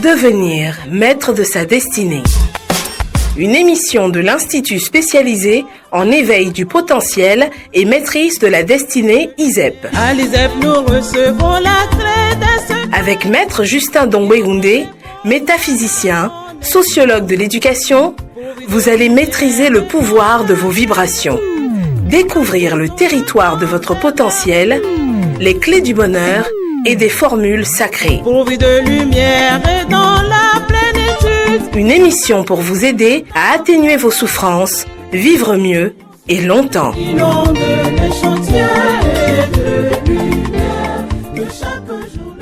Devenir maître de sa destinée. Une émission de l'Institut spécialisé en éveil du potentiel et maîtrise de la destinée ISEP. À l'ISEP, nous recevons la clé. Avec Maître Justin Dongbehoundé, métaphysicien, sociologue de l'éducation, vous allez maîtriser le pouvoir de vos vibrations, découvrir le territoire de votre potentiel, les clés du bonheur et des formules sacrées. Pourvu de lumière et dans la plénitude. Une émission pour vous aider à atténuer vos souffrances, vivre mieux et longtemps. Inonde l'échantillon et de lumière de chaque jour.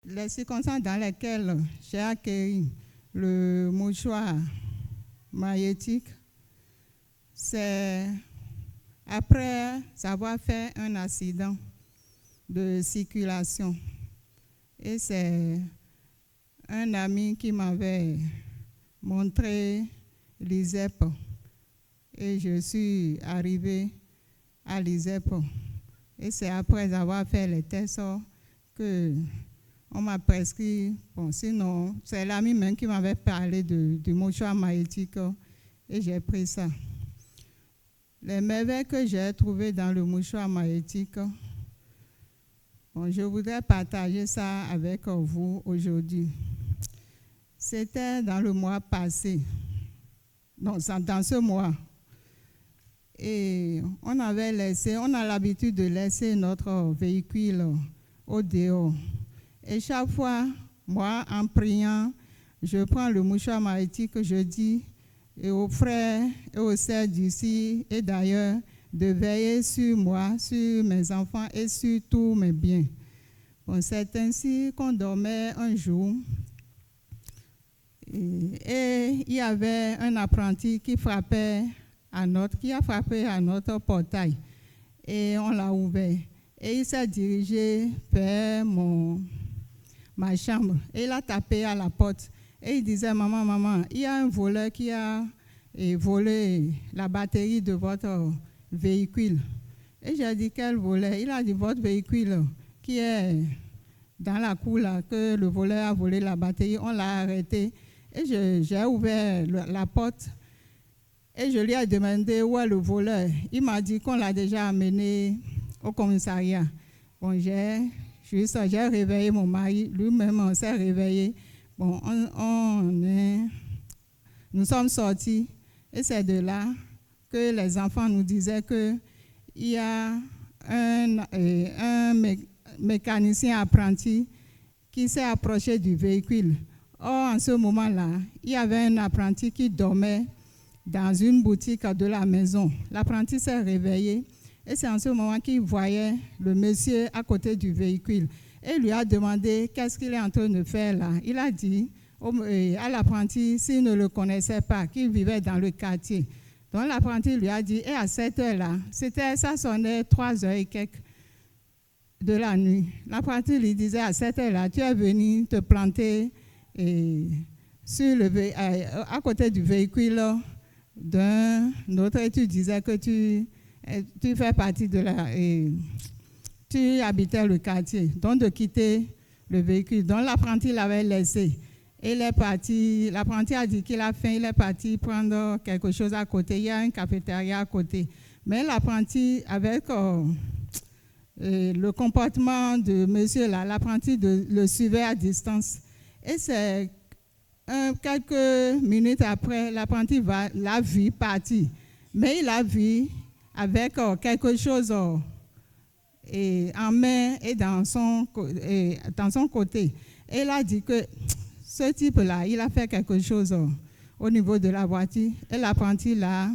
Les circonstances dans lesquelles j'ai accueilli le mouchoir magnétique, c'est après avoir fait un accident de circulation. Et c'est un ami qui m'avait montré l'ISEP. Et je suis arrivée à l'ISEP. Et c'est après avoir fait les tests que on m'a prescrit, bon, sinon, c'est l'ami même qui m'avait parlé du mouchoir magnétique et j'ai pris ça. Les merveilles que j'ai trouvées dans le mouchoir magnétique, bon, je voudrais partager ça avec vous aujourd'hui. C'était dans le mois passé, dans ce mois. Et on a l'habitude de laisser notre véhicule au dehors. Et chaque fois, moi, en priant, je prends le mouchoir magnétique, je dis et aux frères et aux sœurs d'ici et d'ailleurs de veiller sur moi, sur mes enfants et sur tous mes biens. Bon, c'est ainsi qu'on dormait un jour et il y avait un apprenti qui a frappé à notre portail et on l'a ouvert. Et il s'est dirigé vers ma chambre et il a tapé à la porte et il disait maman, il y a un voleur qui a volé la batterie de votre véhicule. Et j'ai dit quel voleur? Il a dit votre véhicule qui est dans la cour là, que le voleur a volé la batterie, on l'a arrêté. Et j'ai ouvert la porte et je lui ai demandé où est le voleur. Il m'a dit qu'on l'a déjà amené au commissariat. Bon, j'ai réveillé mon mari, lui-même on s'est réveillé. Bon, nous sommes sortis et c'est de là que les enfants nous disaient qu'il y a un mécanicien apprenti qui s'est approché du véhicule. Or, en ce moment-là, il y avait un apprenti qui dormait dans une boutique de la maison. L'apprenti s'est réveillé. Et c'est en ce moment qu'il voyait le monsieur à côté du véhicule. Et lui a demandé qu'est-ce qu'il est en train de faire là. Il a dit à l'apprenti, s'il ne le connaissait pas, qu'il vivait dans le quartier. Donc l'apprenti lui a dit, et à cette heure-là, ça sonnait 3 heures et quelques de la nuit. L'apprenti lui disait, à cette heure-là, tu es venu te planter à côté du véhicule d'un autre et tu disais que tu fais partie tu habitais le quartier, donc de quitter le véhicule. Donc l'apprenti l'avait laissé. Et il est parti, l'apprenti a dit qu'il a faim, il est parti prendre quelque chose à côté. Il y a une cafétéria à côté. Mais l'apprenti, avec le comportement de monsieur là, l'apprenti le suivait à distance. Et c'est quelques minutes après, l'apprenti l'a vu partir. Mais il l'a vu avec quelque chose en main et dans son côté. Et il a dit que ce type-là, il a fait quelque chose au niveau de la voiture. Et l'apprenti a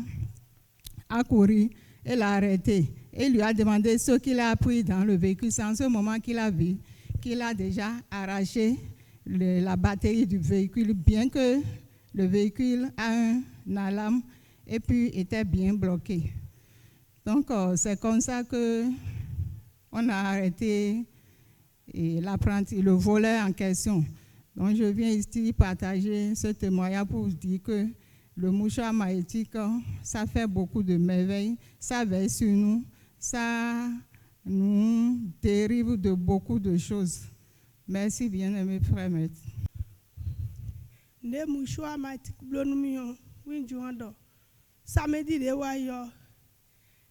couru et l'a arrêté. Et il lui a demandé ce qu'il a pris dans le véhicule. C'est en ce moment qu'il a vu qu'il a déjà arraché la batterie du véhicule, bien que le véhicule a un alarme et puis était bien bloqué. Donc, c'est comme ça qu'on a arrêté le voleur en question. Donc, je viens ici partager ce témoignage pour vous dire que le mouchoir magnétique, ça fait beaucoup de merveilles, ça veille sur nous, ça nous dérive de beaucoup de choses. Merci, bien-aimé frère maître. Ne mouchoir magnétique blonumio, winjuando. Samedi de wayo,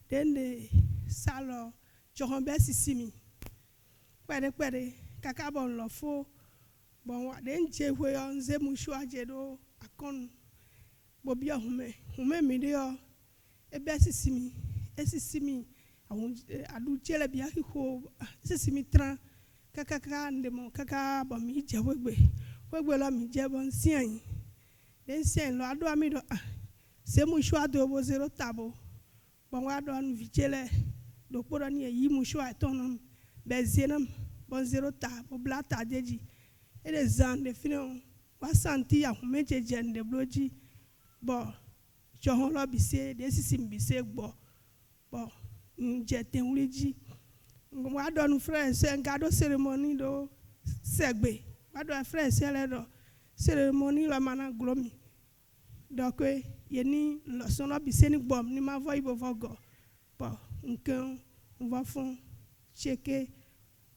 dende salo, jorombe sisimi. Pere, kakabon lo fo, bon wa den jewe on ze mouchoir jedo akon. Bobia hume midio ebe sisimi adu jele bia ho sisimi tran kaka ndemo kaka ba mi je wegbe la mi je bon sien den sien lo adu ami do se mu shwa do bo zero tabo bon wa do an vijele do poro ni yi mu shwa tonom be zenam bon zero tabo blata deji e de zan de fino wa santi ya hume je de bloji. Bon, je vais bise, des sisim bise, bon, j'étais un ligi. Moi, donne frère, c'est un cadeau cérémonie de segbe. Moi, donne frère, c'est la cérémonie la mana glomi. Donc, yeni le son la bise ni bom, ni ma voix y bovogo. Bon, on va faire checker,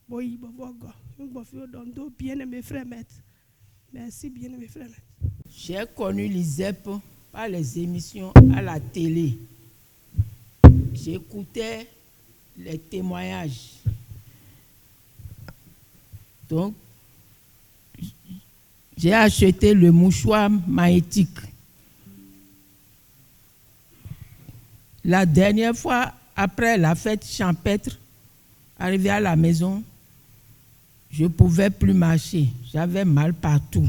boy bovogo. On va faire donc bien aimé frère maître. Merci, bien aimé frère maître. J'ai connu l'ISEP par les émissions à la télé. J'écoutais les témoignages. Donc, j'ai acheté le mouchoir magnétique. La dernière fois, après la fête champêtre, arrivé à la maison, je ne pouvais plus marcher. J'avais mal partout.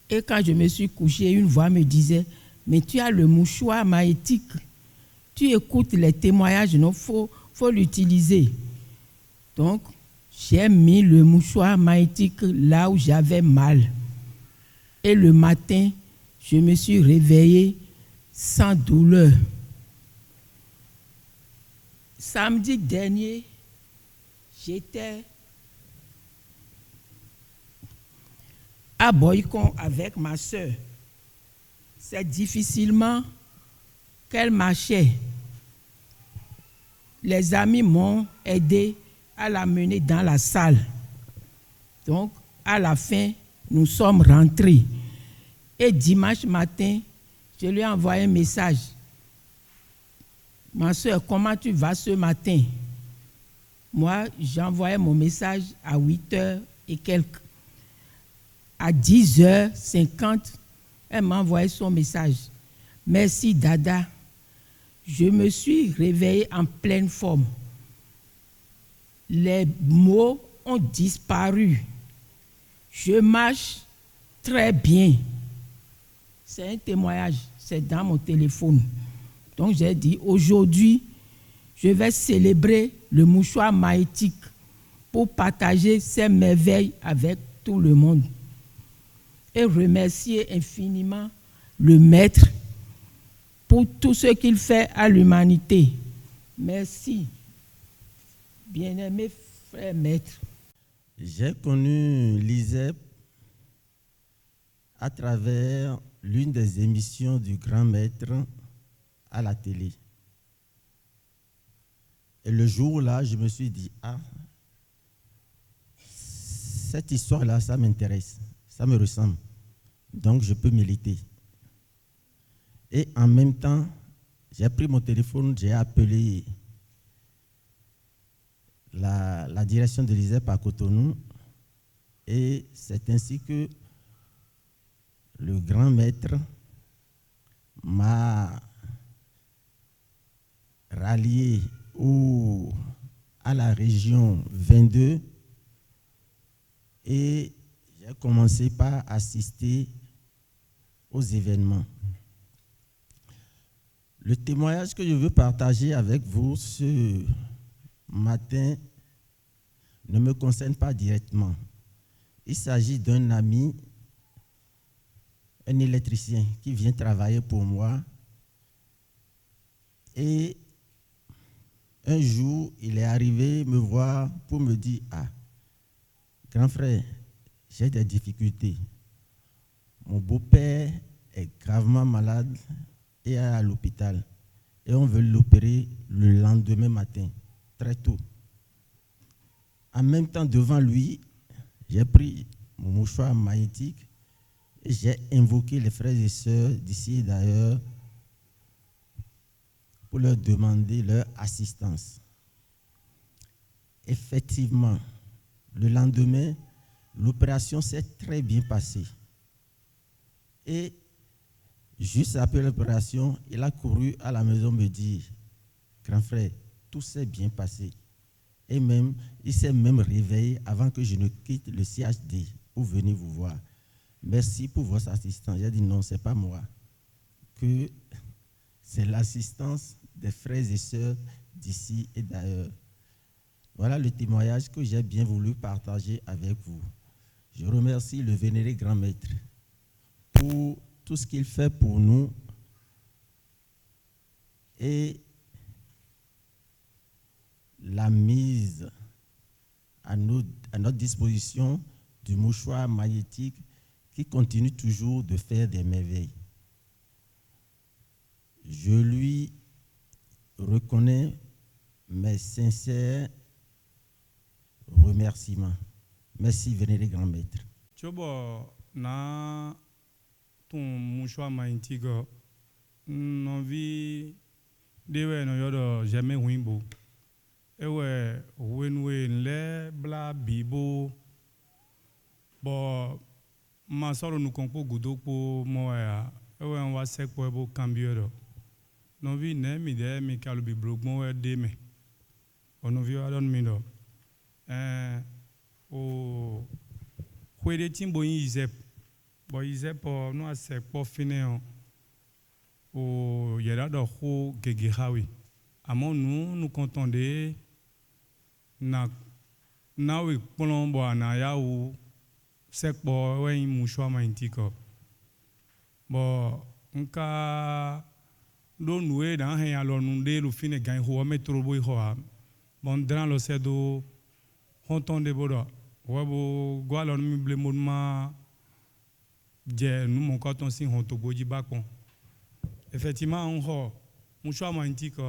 Et quand je me suis couché, une voix me disait, mais tu as le mouchoir magnétique. Tu écoutes les témoignages, il faut l'utiliser. Donc, j'ai mis le mouchoir magnétique là où j'avais mal. Et le matin, je me suis réveillé sans douleur. Samedi dernier, j'étais à Boycon avec ma soeur. C'est difficilement qu'elle marchait. Les amis m'ont aidé à la mener dans la salle. Donc, à la fin, nous sommes rentrés. Et dimanche matin, je lui ai envoyé un message. Ma soeur, comment tu vas ce matin? Moi, j'ai envoyé mon message à 8h et quelques. À 10h50, elle m'a envoyé son message. Merci, Dada. Je me suis réveillée en pleine forme. Les maux ont disparu. Je marche très bien. C'est un témoignage, c'est dans mon téléphone. Donc j'ai dit, aujourd'hui, je vais célébrer le mouchoir magnétique pour partager ces merveilles avec tout le monde. Et remercier infiniment le Maître pour tout ce qu'il fait à l'humanité. Merci, bien-aimé frère Maître. J'ai connu l'ISEP à travers l'une des émissions du Grand Maître à la télé. Et le jour-là, je me suis dit, cette histoire-là, ça m'intéresse, ça me ressemble. Donc, je peux militer. Et en même temps, j'ai pris mon téléphone, j'ai appelé la direction de l'ISEP à Cotonou. Et c'est ainsi que le Grand Maître m'a rallié à la région 22 et j'ai commencé par assister aux événements. Le témoignage que je veux partager avec vous ce matin ne me concerne pas directement. Il s'agit d'un ami un électricien qui vient travailler pour moi. Et un jour, il est arrivé me voir pour me dire, ah, grand frère, j'ai des difficultés. Mon beau-père est gravement malade et est à l'hôpital. Et on veut l'opérer le lendemain matin, très tôt. En même temps, devant lui, j'ai pris mon mouchoir magnétique et j'ai invoqué les frères et sœurs d'ici et d'ailleurs pour leur demander leur assistance. Effectivement, le lendemain, l'opération s'est très bien passée. Et juste après l'opération, il a couru à la maison me dire, grand frère, tout s'est bien passé. Et même, il s'est même réveillé avant que je ne quitte le CHD pour venir vous voir. Merci pour votre assistance. J'ai dit non, ce n'est pas moi. Que c'est l'assistance des frères et sœurs d'ici et d'ailleurs. Voilà le témoignage que j'ai bien voulu partager avec vous. Je remercie le vénéré grand maître pour tout ce qu'il fait pour nous et la mise à notre disposition du mouchoir magnétique qui continue toujours de faire des merveilles. Je lui reconnais mes sincères remerciements. Merci, vénéré grand maître. Chobo na ton mouchoir magnétique n'envie de no yodo jamais wimbo. Ewe wenwe le bla bibo bo ma soro nu konpo gudo po moya ewe on wa sek po bo cambio no vi ne mi de mi kalu bi blogmo we de me ono vi wa don mi do o kwede timbo yin izep bo izep po no asek po fine o yera do ho gege hawi amo nous contendez na we polombo na ya o sekpo we mouchoir magnétique bo nka do noué dans hen alors nous de le fine gain ho metro boy ho bon dans le sedo contendez bodo wo go alors mi ble modma je nous mon coton si on to boji bakon effectivement on ho mouchoir magnétique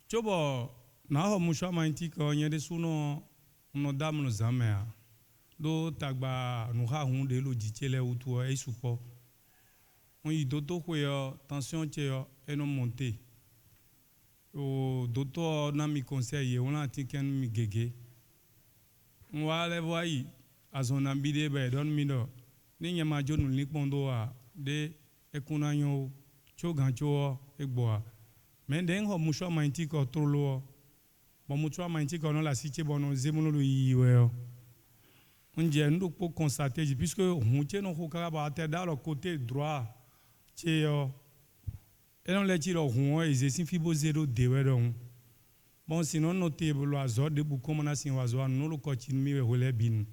chobo na ho mouchoir magnétique nyede suno no dam no zamea do tagba no ha hun de lo ditele utu e supo on yi doto ko yo tension che yo e no monter o doto na mi conseil on la tiken mi gege on wa le voi azon ambide be don mi do ni nyama jonu ni pondo a de ekunanyo chogancho egboa mais den ho mouchoir magnétique trop lo bon mouchoir magnétique on la cité bon on zemono lo yiwe on dit nous pour constater puisque on tient nos kokaba à dans le côté droit et on les tire au rond et c'est fibo 0 de bon sinon noter le azor de beaucoup comme on a sin oiseau nous le continue relais bin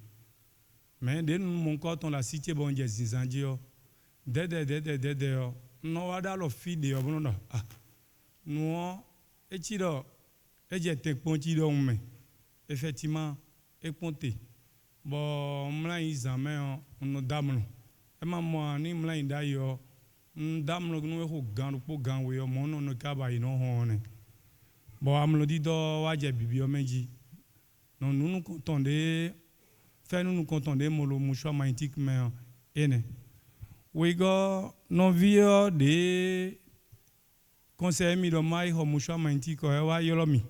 mais de mon côté on la cité bon j'ai zinzandio de non va dans le fil de bon ah nous et tiro et j'ai te ponti donc mais effectivement et ponté bon mla izame on damno e mammo ni mla indayo damno no ho gan po gan we mo no ka ba ino hone bon amlo di do waje bibio meji non nous contendez faire nous contendez mo le mouchoir magnétique mais ene we go no vio de conseil mi do mai ho mouchoir magnétique e wa yolomi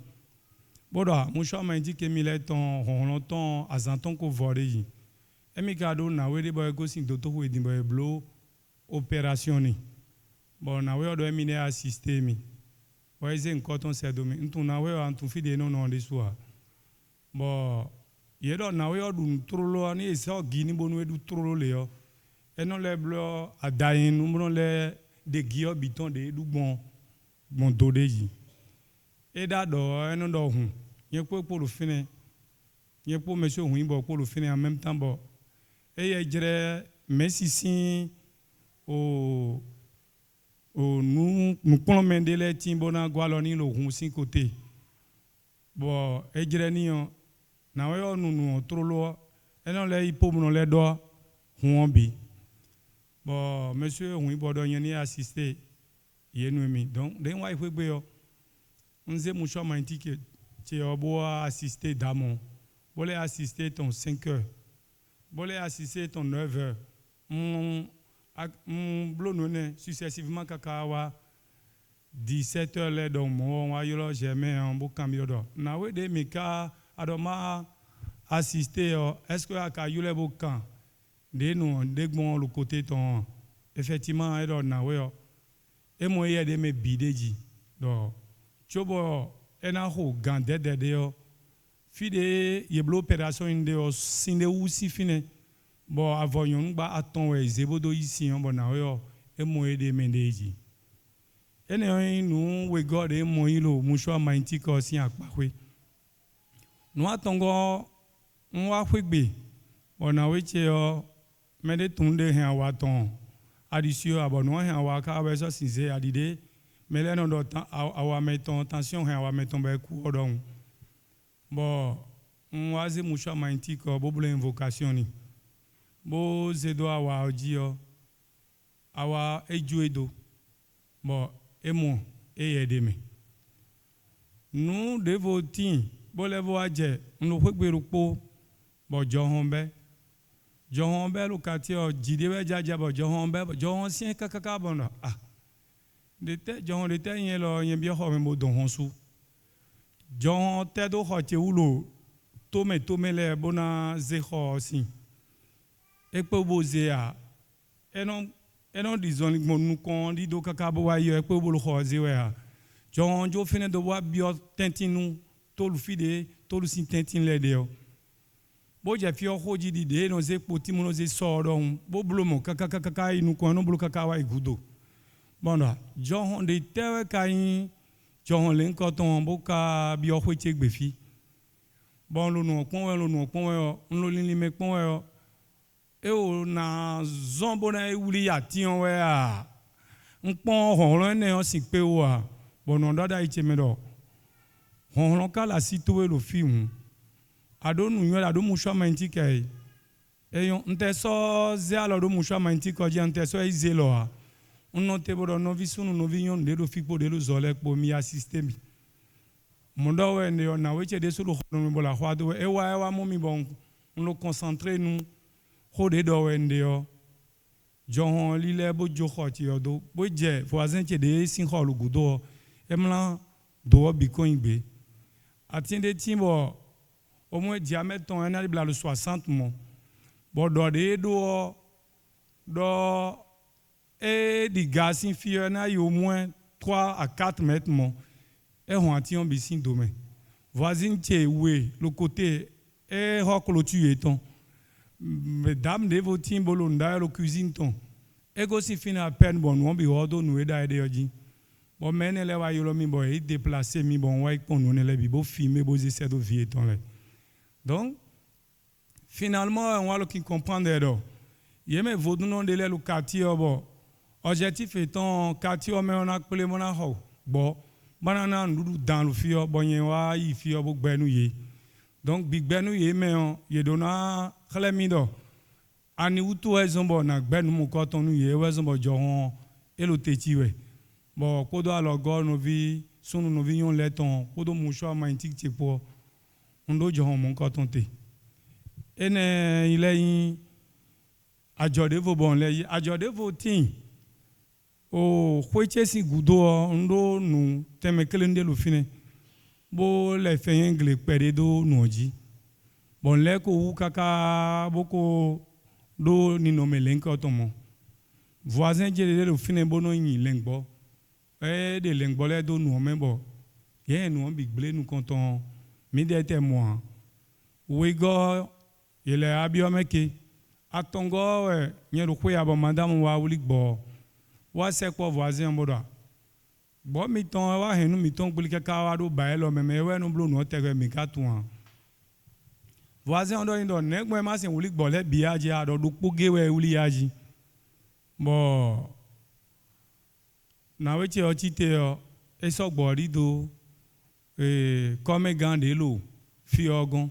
bodo mouchoir magnétique mi le ton longtemps azanton ko vore e mi kado na we de boy go sin doto we di boy blo opération ni bon na we do mi ne assister mi boy ze nkoton se do mi ntu na we antu fi de no no de soa bon ye do na we do trolo ni se o gini bonu we du trolo le yo e no le blo adayin nu le de gio biton de du bon do de yi e da do e no do hun ye pour le finir ye pour monsieur Huimbo pour le finir en même temps bon et ye jere mais si au nous plombons de les timbona gualoni le rousin côté bon et grenion na we nous trop loin et non les hippo non les doigts huombi bon monsieur oui bodo yeni assisté yenumi donc den wa ifwe gbe yo nze musho mantike ti obo assister damon bolé assister ton 5 heures bolé assister ton 9 heures blonone successivement kakawa 17 heures les donc mo wa yolo jamais en bo cambio do na we de mika adoma assister est-ce que aka yule bo kan de nous dégbon le côté ton effectivement et na we et moi y a de me bideji donc chobo ena ho gande de yo fide yeblo opération inde o sinde usi fine bon avoyon ba aton we zebodo ici on bon na we et moi de mendeji ene nous we god et moi lo mushwa mainti ko si akpawe nous atongo on wa kwegbe bon na we che o mede tunde hen awaton adisio abono hen awaka abeso sinze adide mele no do awa meton tension hen awa meton ba ku odon bon on waze mushwa mainti ko bo bule invocation ni bo zedo awa ojio awa ejuedo bon emo eyedeme nous devotins bo levo aje no kwegberu po bo johombe lu quartier jidewe jaja bo johombe johon sien kakaka bon ah de te johon de te yen lo yen bi ho me mo don honsu johon te do ho che ulo tome le bona ze ho si ekpo boze a enon dizon mo nu kon di do kaka bo wa yo ekpo bo lo ho ze we a johon jo fine do wa bio tentinu to lu fide to lu sin tentin le de bo je fi ohoji di de no ze poti mo no ze soro bo blomo kaka inu ko no blo kaka wa igudo bona johon de tewe kai johon len ko ton bo ka bi ohoje gbefi bon lo no pon we nlo lin me pon we e o na zombo na e wuli ati on we a npon hon ne on si pe o a bon on dada iche me do hon kala sitowe lo film adonu yo ado musho manti kai eyon nteso ze alo do musho manti ko je nteso izelo a unno te bodo no visunu no vinyon de do fipo de lo zole po mi assistem mondo we ne na we che de sulu hono bo la hwado e wa mo mi bon no concentrer nous ho de do we ndio johon lile bo jo khoti odo bo je voisin che de sin ho lu gudo emla do bi ko ingbe atinde timbo au moins diamètre ton en arrive le 60 mon bon do et des gaz sin fier na au moins 3 à 4 mètres mon et on atient bisin domaine voisine tie oui le côté et rock le tuer ton mesdames de vos timbolonda le cuisine ton et go si fin à peine bon on bi odo nous et da de oji bon men ele wa yo mi boy déplacer mi bon wa pour nous ne le bi bo filmer bo essayer de vie ton là. Donc, finalement, on va comprendre. Il y a des gens qui le quartier. Objectif étant, quartier, on a appelé mon aho. Bon, banana, nous dans le fio, bon, il y a un fio, bon, benouye. Donc, big benouye, mais il y a donna, chlemido. Ani utu ezombo na ben mu koton nu ye wezombo johon elo techiwe. Bon, kodo alogo no vi, sunu no vi yon leton, kodo musho ma intik tipo. Ndo johon mon kotonte ene ile yin ajode vo bon le ajode vo tin o khoche si gudo ndo nu teme kelende lu fine bo le fe anglais pere do noji bon le ko kaka boko do ni no melenko otomo voisin jele lu fine bo no yin lengbo de lengbo le do nu membo ye nu big ble nu konton mi de témoin we go ele abiomeke atongo nyeru ko ya bo madame wa wuli gbo wa se ko voisin bodo bo mi ton wa henu mi ton gbuli ka wa do ba elo meme we no blo no tere mi ka tuan voisin on do nek mo ma sin wuli gbole biaji a do poge we wuli yaji bo na we che o chite o e so gbori do come gande lo fi ogun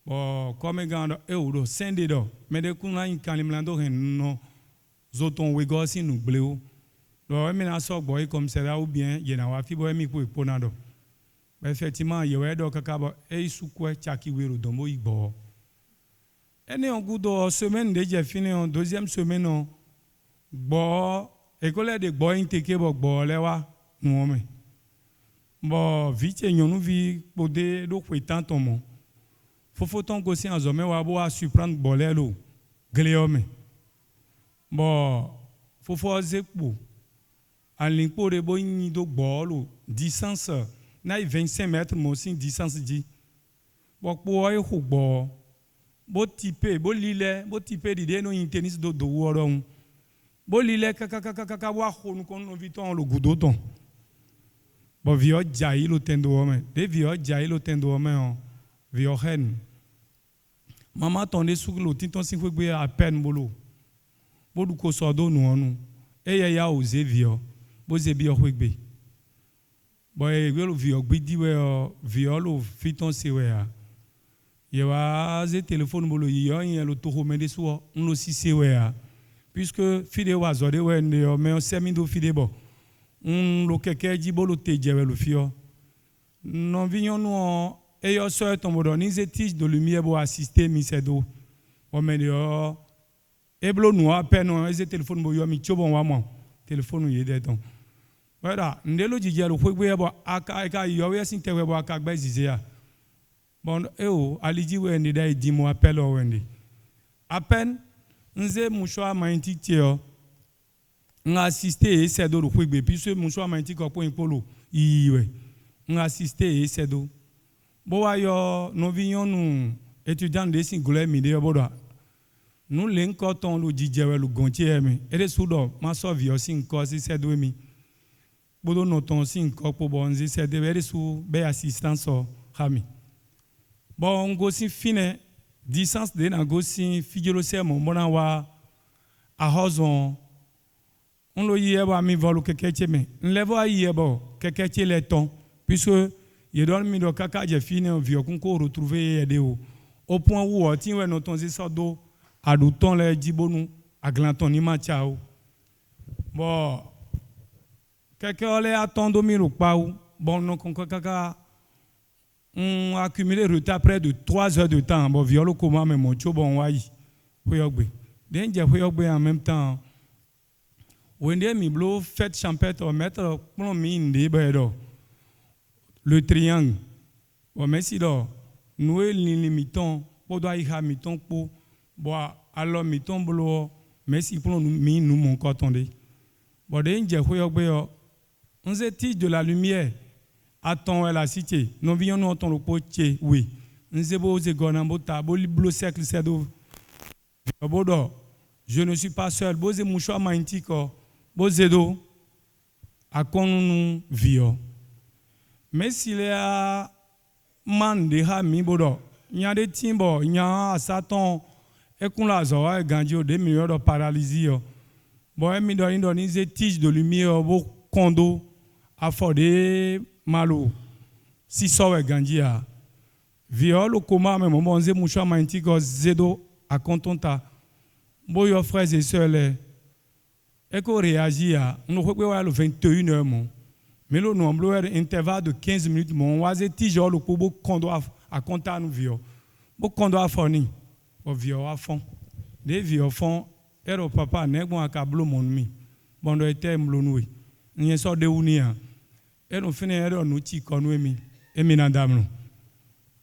bo come gande e o do sende do me de kunla in kalimlando hen no zoton we go sin nu bleu do e me na so gbori comme ça ou bien ye na wa fi bo mi po iponado. Effectivement, il y a des gens qui sont chaki wero dombo igbo. Et en goût semaine déjà fini en deuxième semaine on bo école de boy inteke bo lewa nuome. Bo vite nyonu vi pode do kwetan tomo. Fofo ton gosi en zome wa bo a surprendre bolelo gleome. Bo fofo zekpo en linkpo de bo ni do bolo distance na 25 mètres mon sin distance di bo po e hugbo bo tipe bo lile bo tipe di de no tennis do woron bo lile kaka wa honu kon no viton lo gudoton bo vio jai lo tendo homme de vio jai lo tendo homme on vio hen mama tonde sou lo tinton sin fugbe à peine bolo bo du ko sodo no onu e ya oze vio bo ze bio hugbe boy welo vi ogbidi we violo fiton sewe ya ye wa ze téléphone bolo yo yen lo to mende so nlo si sewe ya puisque fide wa zode we ne o me o semi do fide bo lo keke ji bolo teje we lo fio non vignon no e yo so tombo do ni ze tige de lumière bo assister mi sedo o me yo e blo no a peine ze téléphone bo yo mi chobon wa mo téléphone ye de ton. Voilà, ndelo jijelo kwegwe bo aka yowe sin tewe bo aka gba zizia. Bon aliji we ndi dai di mo appel o wendi. Apen nze mushwa mainti tio nga assister sedo ro kwegbe puisque mushwa mainti ko po impolo iwe. Nga assister sedo. Bo wa yo no vignon nu étudiant de singulaire mi de bodo. Nu len ko ton lo jijewe lo gontie mi. Ere sudo ma so vi o sin ko si sedo mi. Bodo noton sin kopo bonzi se devere su be assistance o hami bon go sin fine distance de na go sin figelo se mo mona wa a hozon on lo yé ba mi volu keke cheme nlevo a yé bo keke chele ton puisque ye don mi do kaka je fine on vi okun ko retrouver de o au point où o tin we noton si so do aduton le dibonu aglanton ni ma chao bon quelqu'un allait attendre au Pau. Bon, non, on a accumulé retard près de 3 heures de temps. Bon, violo comment mais mon bon wai. Huyogbe. Denja huyogbe en même temps. Wende mi blo fête champêtre mettre pour mi inde bedo. Le triangle. Bon, merci do. Nous limitons pour doit y ha miton pour bois alors miton blo merci pour nous mi nous mon cotonde. Bon, denja huyogbe on se tige de la lumière. Attends la cité. Nous vions nous entendre le potier. Oui. Nous avons des gonambota. Bolo cercle c'est do. Bodo. Je ne suis pas seul. Boze mouchoir maintiko. Boze do. A kon nous vio. Mais s'il y a man de ha mi bodo. Il y a des timbo. Il y a Satan. Et qu'on l'a zoa et gandio 2 millions de paralysie. Bon, mi do ni ze tige de lumière. Bo kondo. Affordé malo si sowe gandia viol comment même mon ze mouchoir mantigo zedo a contonta boyo frères et sœurs et qu'on réagit à nous revoyons le 21h mon mais le nombre intervalle de 15 minutes mon oise toujours le pobo kondo a compta nous viol bo kondo a fourni au viol à fond des viol fond et au papa ne bon akablo mon mi bon do était mlonoué ni so de unia et nous finirons nous ti konwemi eminandamno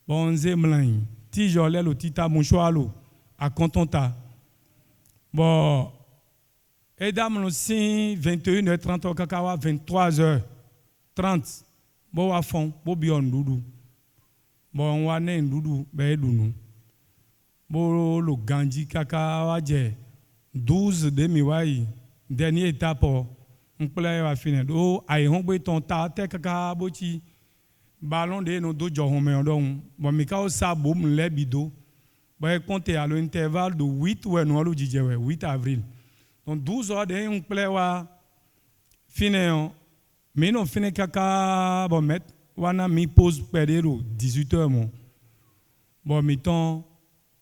bonze mlan ti jolé lo tita mouchoalo a contonta bon et damno si 21h30 kakawa 23h30 bo wa fond bo bion dudu bon wa ne dudu be dunu bo lo ganji kakawa je 12 demi wai dernière étape on peut va finir do ay hongbe ton ta te kaka bochi ballon de no do johome don bon mi ka o sa bom le bido ba compter à l'intervalle de 8 ou no lo dije 8 avril donc 12 heures de un plewa fine mais non fine kaka bon met wana mi pose perdero 18 heures mon bon mi ton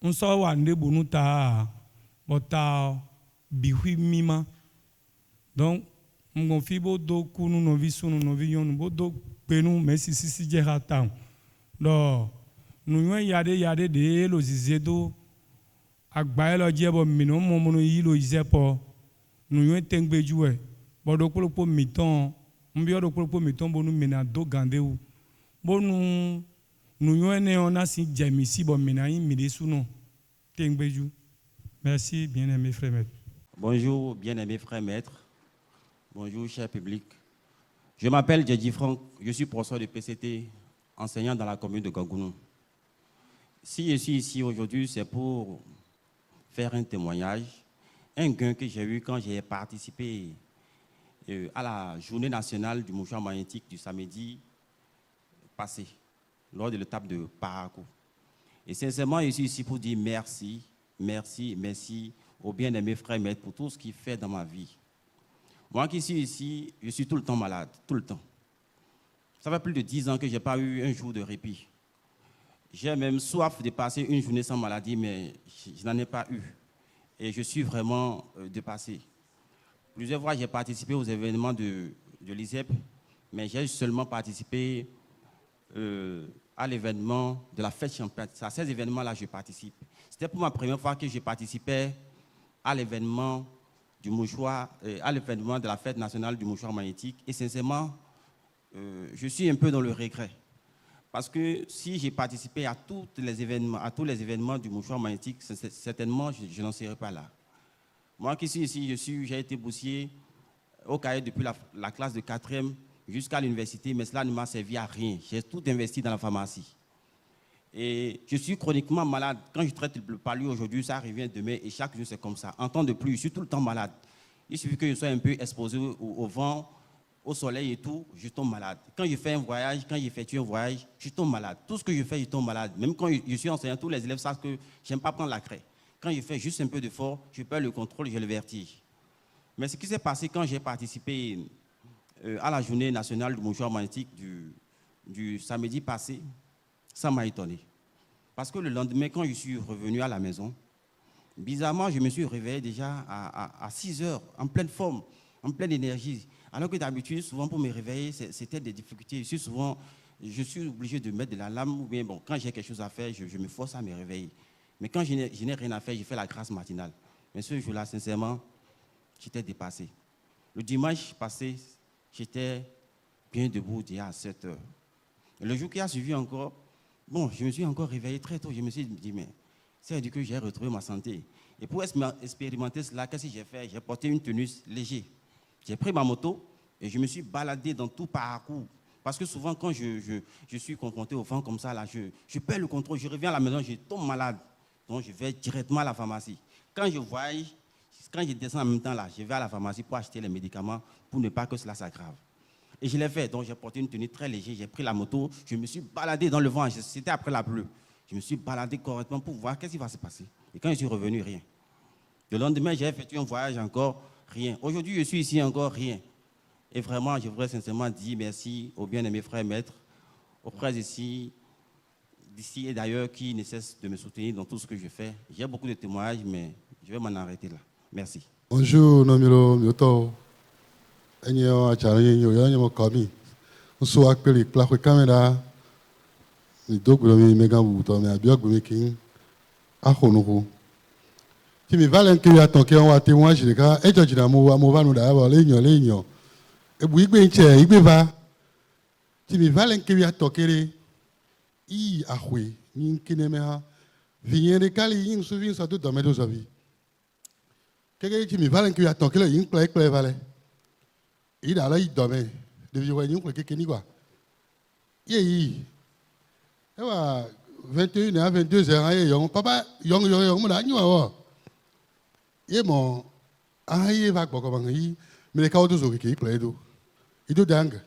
on so wa nde bonu ta bota bihui mima donc mon fibo do kunu no visunu no viyon bo do penu mais si jera tan do nous yade de lo zizedo agba lo jebo mino momo yi lo izepo nous tengbejuwe bodo kolopo miton mbio do kolopo miton bonu mena do gandeu bonu nous ne on a si jamisi bo mena yi midesuno tengbeju. Merci bien-aimé frère maître. Bonjour bien-aimé frère maître. Bonjour cher public. Je m'appelle Djedji Franck, je suis professeur de PCT, enseignant dans la commune de Gangounou. Si je suis ici aujourd'hui, c'est pour faire un témoignage, un gain que j'ai eu quand j'ai participé à la journée nationale du mouchoir magnétique du samedi passé, lors de l'étape de Parakou. Et sincèrement, je suis ici pour dire merci, merci, merci au bien-aimé frère maître pour tout ce qu'il fait dans ma vie. Moi qui suis ici, je suis tout le temps malade, tout le temps. Ça fait plus de 10 ans que je n'ai pas eu un jour de répit. J'ai même soif de passer une journée sans maladie, mais je n'en ai pas eu. Et je suis vraiment dépassé. Plusieurs fois, j'ai participé aux événements de l'ISEP, mais j'ai seulement participé à l'événement de la fête champêtre. À ces événements-là, je participe. C'était pour ma première fois que je participais à l'événement du mouchoir, à l'événement de la fête nationale du mouchoir magnétique. Et sincèrement, je suis un peu dans le regret. Parce que si j'ai participé à tous les événements du mouchoir magnétique, certainement, je n'en serais pas là. Moi qui suis ici, j'ai été boursier au CAE depuis la classe de 4e jusqu'à l'université, mais cela ne m'a servi à rien. J'ai tout investi dans la pharmacie. Et je suis chroniquement malade. Quand je traite le palu aujourd'hui, ça revient demain et chaque jour c'est comme ça. En temps de pluie, je suis tout le temps malade. Il suffit que je sois un peu exposé au vent, au soleil et tout, je tombe malade. Quand je fais un voyage, quand j'effectue un voyage, je tombe malade. Tout ce que je fais, je tombe malade. Même quand je suis enseignant, tous les élèves savent que je n'aime pas prendre la craie. Quand je fais juste un peu d'effort, je perds le contrôle, j'ai le vertige. Mais ce qui s'est passé quand j'ai participé à la journée nationale du mouchoir magnétique du samedi passé, ça m'a étonné. Parce que le lendemain, quand je suis revenu à la maison, bizarrement, je me suis réveillé déjà à 6 heures, en pleine forme, en pleine énergie. Alors que d'habitude, souvent pour me réveiller, c'était des difficultés. Je suis obligé de mettre de la lame, ou bien bon, quand j'ai quelque chose à faire, je me force à me réveiller. Mais quand je n'ai rien à faire, je fais la grâce matinale. Mais ce jour-là, sincèrement, j'étais dépassé. Le dimanche passé, j'étais bien debout déjà à 7 heures. Et le jour qui a suivi encore, bon, je me suis encore réveillé très tôt. Je me suis dit, mais c'est-à-dire que j'ai retrouvé ma santé. Et pour expérimenter cela, qu'est-ce que j'ai fait? J'ai porté une tenue légère. J'ai pris ma moto et je me suis baladé dans tout Parakou. Parce que souvent, quand je suis confronté au vent comme ça, là, je perds le contrôle. Je reviens à la maison, je tombe malade. Donc, je vais directement à la pharmacie. Quand je descends en même temps, là, je vais à la pharmacie pour acheter les médicaments pour ne pas que cela s'aggrave. Et je l'ai fait. Donc, j'ai porté une tenue très légère. J'ai pris la moto. Je me suis baladé dans le vent. C'était après la pluie. Je me suis baladé correctement pour voir qu'est-ce qui va se passer. Et quand je suis revenu, rien. Le lendemain, j'ai effectué un voyage encore, rien. Aujourd'hui, je suis ici encore, rien. Et vraiment, je voudrais sincèrement dire merci aux bien-aimés frères maîtres, aux frères d'ici et d'ailleurs qui ne cessent de me soutenir dans tout ce que je fais. J'ai beaucoup de témoignages, mais je vais m'en arrêter là. Merci. Bonjour, Nomiro Myoto. Enyo achara yo yo kami. Uso akpeli klakwe kamera. Ni dogo mi mega buto me abia gbe kin. Ahonuko. Ti mi valen ki aton ke won témoignage de ka e jojina mo va nu da ba le yan. Ebu igbe nche igbe va. Ti mi valen ki aton kere I ahwe ni nkine me ha. Vignere kali yin souvin sa tout dans mes deux avis. Keke ti mi valen ki aton kele yin kle vale. Il a là, il dormait. De vieux voyons, quelqu'un n'y va. Il 21h à 22h, papa, yong, mon n'y va. Il mon, il va pas comment il, mais les cadeaux qui plaident. Il doit dingue.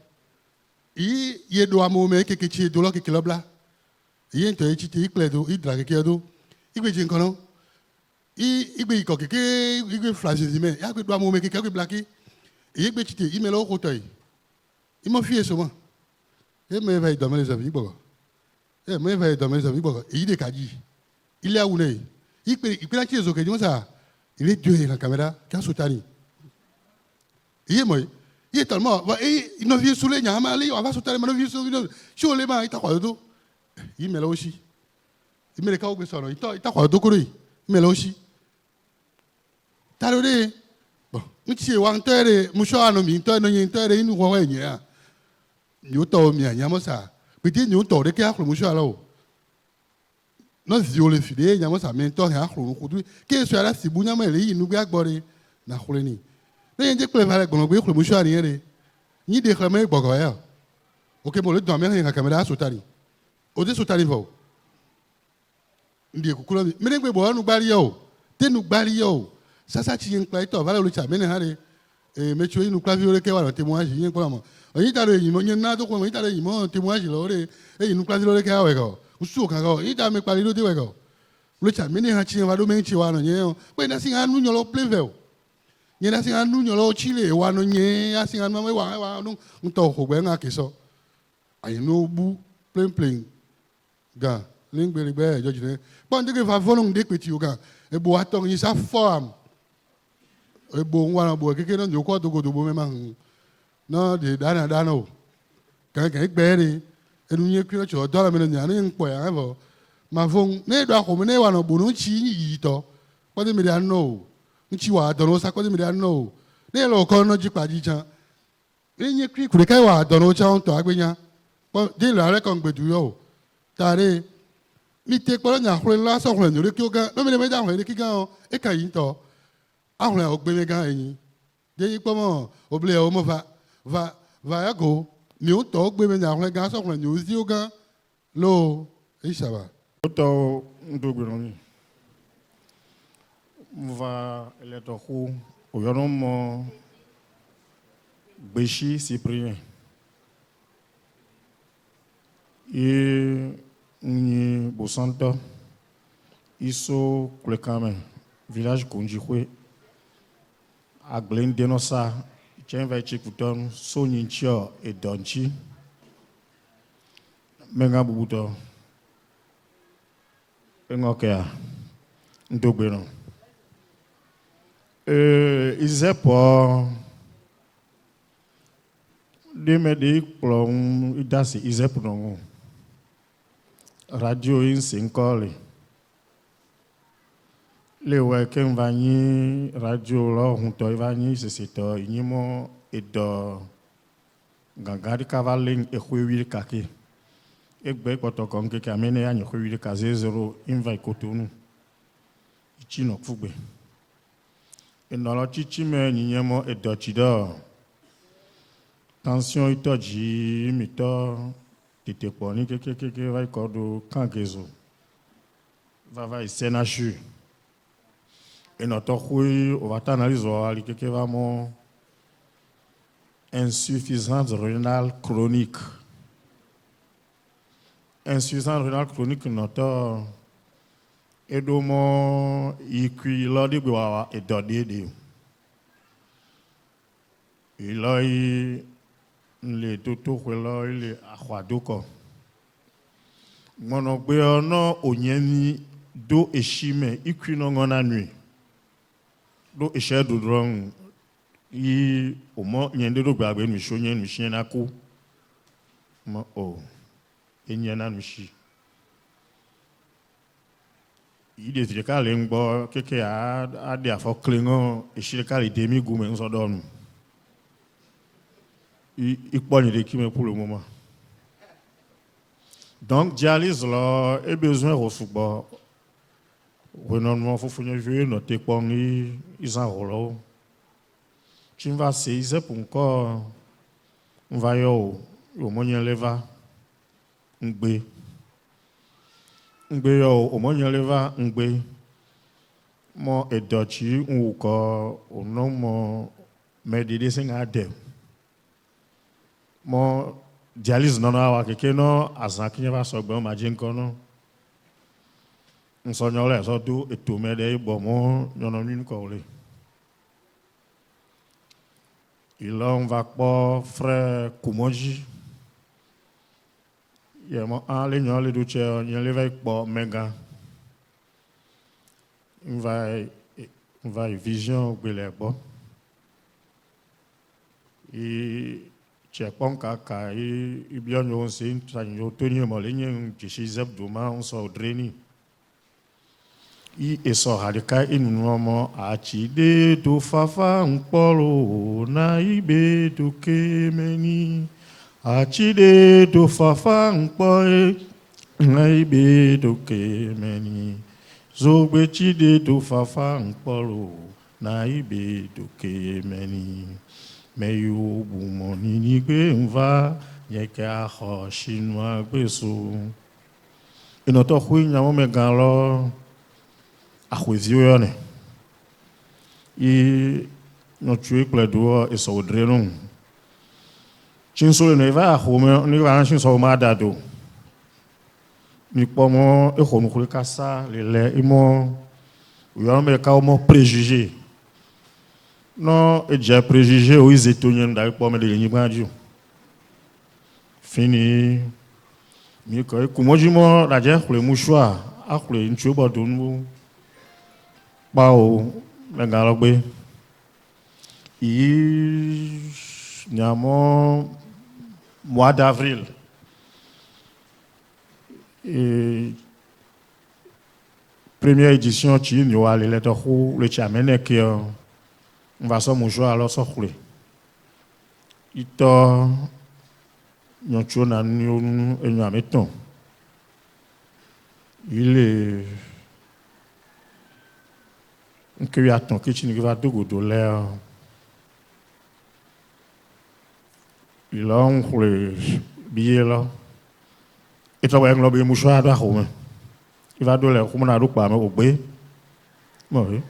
i do amome ke chi do lo ke klobla i ento e chi ti kledo i dra ke do i gbe jin kono i gbe ko ke i gbe flash zime ya gbe do amome ke gbe blaki i gbe chi ti i me lo ko toy i mo fie so mo e me va do me les avis bo e me va do me les avis bo i de kaji il a une i pe la chi zo ke ça il est Dieu la caméra quand soutani i mo il tellement il ne vient sous les nyama ali on va sauter mais ne vient sur les mains il t'a quoi do il me là aussi il me le kawo so il t'a quoi do ko il me là aussi talore bon nti wang tere musho ano mi to no yin tere inu wo wa nya nyu to mi anya mo sa pe ti nyu to de ke aklo musho ala o no zio le fide nya mo sa me to ha aklo ko du ke so ala sibu nya mo le yin nu gba gbore na khole ni ne nje kle vale gbono gbe khlo musho ari ere ni de khame gbogo ya o ke mo le do me ha kamera so tari o de so tari vo ndi ku kulo mi me gbe bo anu gbari yo te nu gbari yo sasa chi yin kla ito vale lu cha me ne hare me chu yin kla vi ore ke wa no témoignage yin ko mo oyin ta re yin mo yin na to ko mo yin ta re yin mo témoignage lo re yin kla vi ore ke awe ko usu ka ko yin ta me pari lo de we ko lu cha me ne ha chi wa do me chi wa no yin pe na sin anu nyolo plevel yin na sin anu nyolo chile wa no yin ya sin anu me wa no nto ko gbe nga ke so ayin no bu plain ga lingbe gbe jo jine bon de ke fa volon de peti o ga e bo atong yin sa form ebo ngwana bo keke no nyoko to go do bo mema no de dana o kan gbere enu nye kri cho dollar me nya ne npo ya bo ma fon ne do akọ ne wa no bo no chi yi to ko de me dia no nchi wa do no sa ko de me dia no ne lo ko no ji pa ji chan nye kri kure kai wa do no cha on to agbenya ko de la re kon gbedu yo tare mi te ko nya khre la so khre ni re ki o ga no me me da khre ki ga o e ka yin to ahùn ọgbẹ́mẹ́ gan ẹ̀yìn déyìn pọ́mọ́ òbílẹ̀ ọmọ va yago ni ó tọ́ gbẹ́mẹ́ ní ahùn gan sọ̀kùnrin ní ó sí ó gan ló ìṣàbà. ó tọ́ ń tó gbèrò ní mo va ẹlẹ́tọ̀ kú òyọ́nù mọ́ gbèsè cyprien yé ní bòsántọ́ iso kulekamẹ́ village konjikwe aglen denosa chenva chikuton soninchio e donchi menga bubuto engokea ndogbeno izepo demedi plong idasi izepo no radio in sinkole le wa ken vanyi radio lo hunto vanyi sesito nyimo edo gangari kavaling e khwewi kake egbe poto konke kamene anyo khwewi ka 0 invite kotunu ichino fugbe enolo chichime nyimo edo chido tension itoji mito tete poni keke vai kodo kangezo va senachu. Et notre oui, on va analyser quelque vraiment insuffisance rénale chronique. Insuffisance rénale chronique notre edomo ikui lodi gwa e dodede. Il a le toto kwelo ile akwadoko. Mono gbe ono onyeni do eshime ikui no ngona nui. Do ishe do drong yi omo nyende do gbagbe mi sho nyen mi shin na ku mo o enye na mi shi yi de ti ka le ngbo keke a de afo klingo ishe ka le demi gu me nso do nu ipo ni de ki me pour le moment donc dialyse là est besoin resugbo renouvellement faut venir noter quoi ils en roulent tu vas saisir pour encore on va yo au moyen leva ngbe yo au moyen leva ngbe mo edochi uko ono mo medide singa de mo dialyse non awa keke no azaki va so gbe ma jin kono nso nyole so do eto me de bo mo nyono ni ko le il on va pas frère Kumoji ye mo ale nyole du che nyole va po mega vai vision gbele bo e che ponka ka e bien yo se tanyo toni mo le nyen jishi zeb do ma on so dreni e so hadika inu mo a chi de do fafa npolo na ibe do kemeni a chi de do fafa npo na ibe do kemeni zogbe chi de do fafa npolo na ibe do kemeni meyo bumoni ni gbe nva ye ka ho shinwa gbeso ino to hu nya mo me gan lo akhwezi yo ne e no tue pledo e so drenu chinso ne va home ni va chin so ma dado ni pomo e khonu khule kasa le imo yo me ka mo préjugé non e já préjugé o izetonyen da pomo de yin gbanju fini mi ko e Kumoji mo la je khule mouchoir a khule nchu bodo nu Bao Megalogbe mois d'avril et première édition qui nous a les le chamene qui on va so moujo alors so khule ito nyocho na nyu enyu ameton il est que y a ton que tu ne vas pas de l'air il a un billet là et toi avec le mouchoir à Rome il va de l'air comme on a d'autres pas mais au bé oui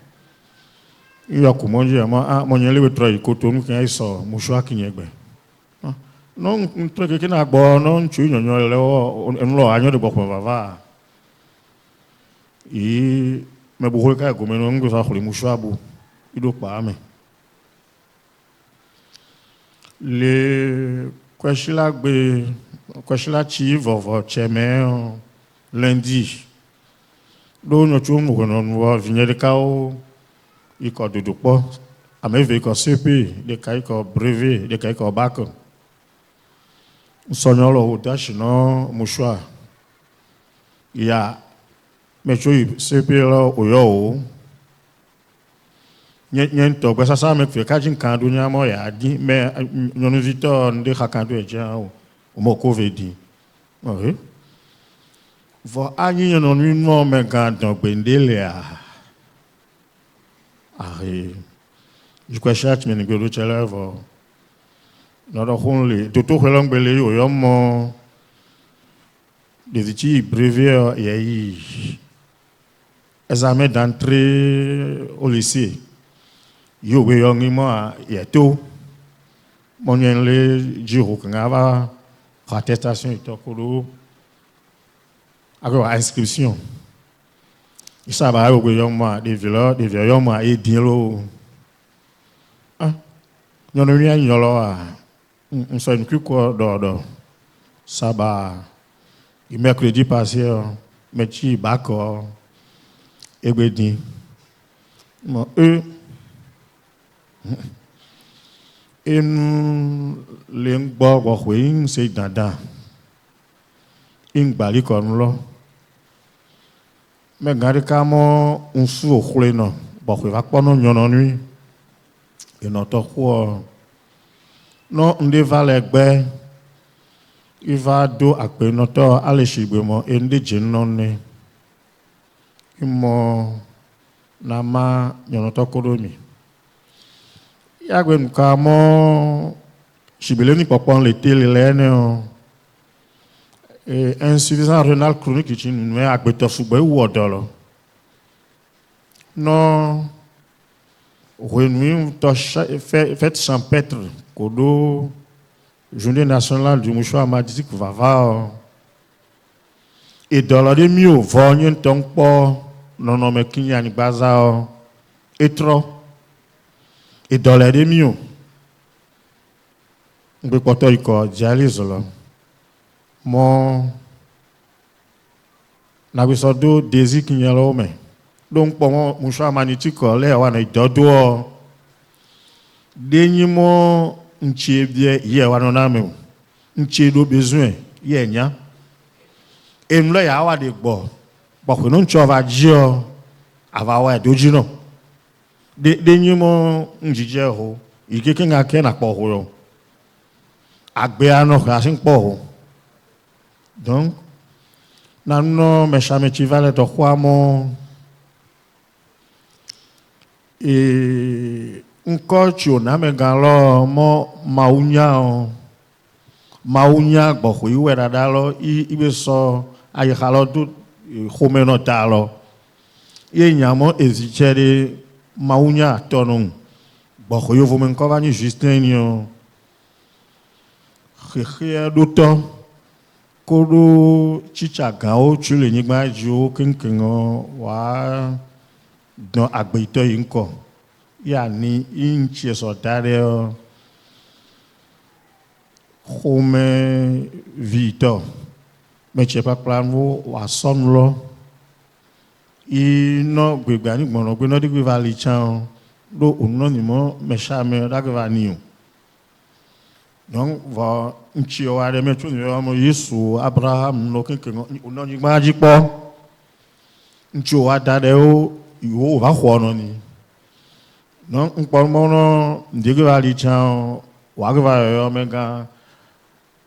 il y a comment dire moi mon yele le travail coton qui est ça mouchoir qui n'est pas non un truc qui n'a pas non tu n'as le on l'a agné de beaucoup va et mais beaucoup de cas comme nous on va les mouchoirs beau il doit pas mais les kwashila chi vovo cheme lundi do no chumu kono no vinye de kao i ko dudu po ameve ko CP de kai ko brevet de kai ko bac sonolo dash no mouchoir ya mecho CP lo oyo nyen to gba sasa me fe kajin kan do nya mo ya di me nyonu victor nde hakando e ja o mo covid oui vo anyi nyonu no me gan don gbendele a ari je kwa chat me ngolo chala vo no do honle to helong bele yo mo des études brevet et examen d'entrée au lycée yo we yongi mo ya to mo nyen le jiro ngaba attestation to ko avec inscription isa ba yo we yong mo de vieux yong mo e din lo ah nyono ri anyolo a nso nku ko do saba le mercredi passé metti bako egbedin mo le ngbo wo hwe se dada ingbali kon lo me gari ka mo nsu okhule no bo hwe va pono nyono nui e no to ko no nde vale gbe il va do akpe no to ale shigbe mo e nde jinno ne imo na ma nyono to kodomi yagbe nka mo shibele ni popon le tele lene et insuffisance rénale chronique qui nous met akpe to sugbe wo dolo non renouer to fête champêtre kodo Journée nationale du mouchoir magique va voir. Et dans le mieux, voyons ton port, non, non, mais qu'il y a un bazar, et trop. Et dans le mieux, on peut pas y quoi, dialyse là. Mon, n'a pas ça d'eau, désir qu'il y a là, mais. Donc, pour moi, mouchoir magnétique, là, on a deux dernièrement, on tient bien, hier, on a même, on tient d'eau besoin, hier, nia. Et nous, il y a des bords. Parce que nous, on va dire, avoir des gens. Dernièrement, on dit, il y a quelqu'un qui a pas de agbeano kasi po. Donc, nano meshame chivale to kwamo e nkochi oname galo mo maunya gbo iwe dadalo ibe so ayihalo du khomeno talo ye nyamo ezichere maunya tonun gbo yo vomen ko vani Justin yo khia duto kodo chicha gao chule nyigba jo kinkingo wa don agbeito yinko ya ni inchi so dare home vito me chepa plano wa sonlo ino gbegba ni gbono gbe no digbe valley chan do onno ni mo me sha me dagba niu. Donc, va nchi o are me tuni mo Yesu Abraham no kinkin no ni gbaji po nchi o adare o yo va khono ni non npo mo no ndege va li chan wa ga va yo mega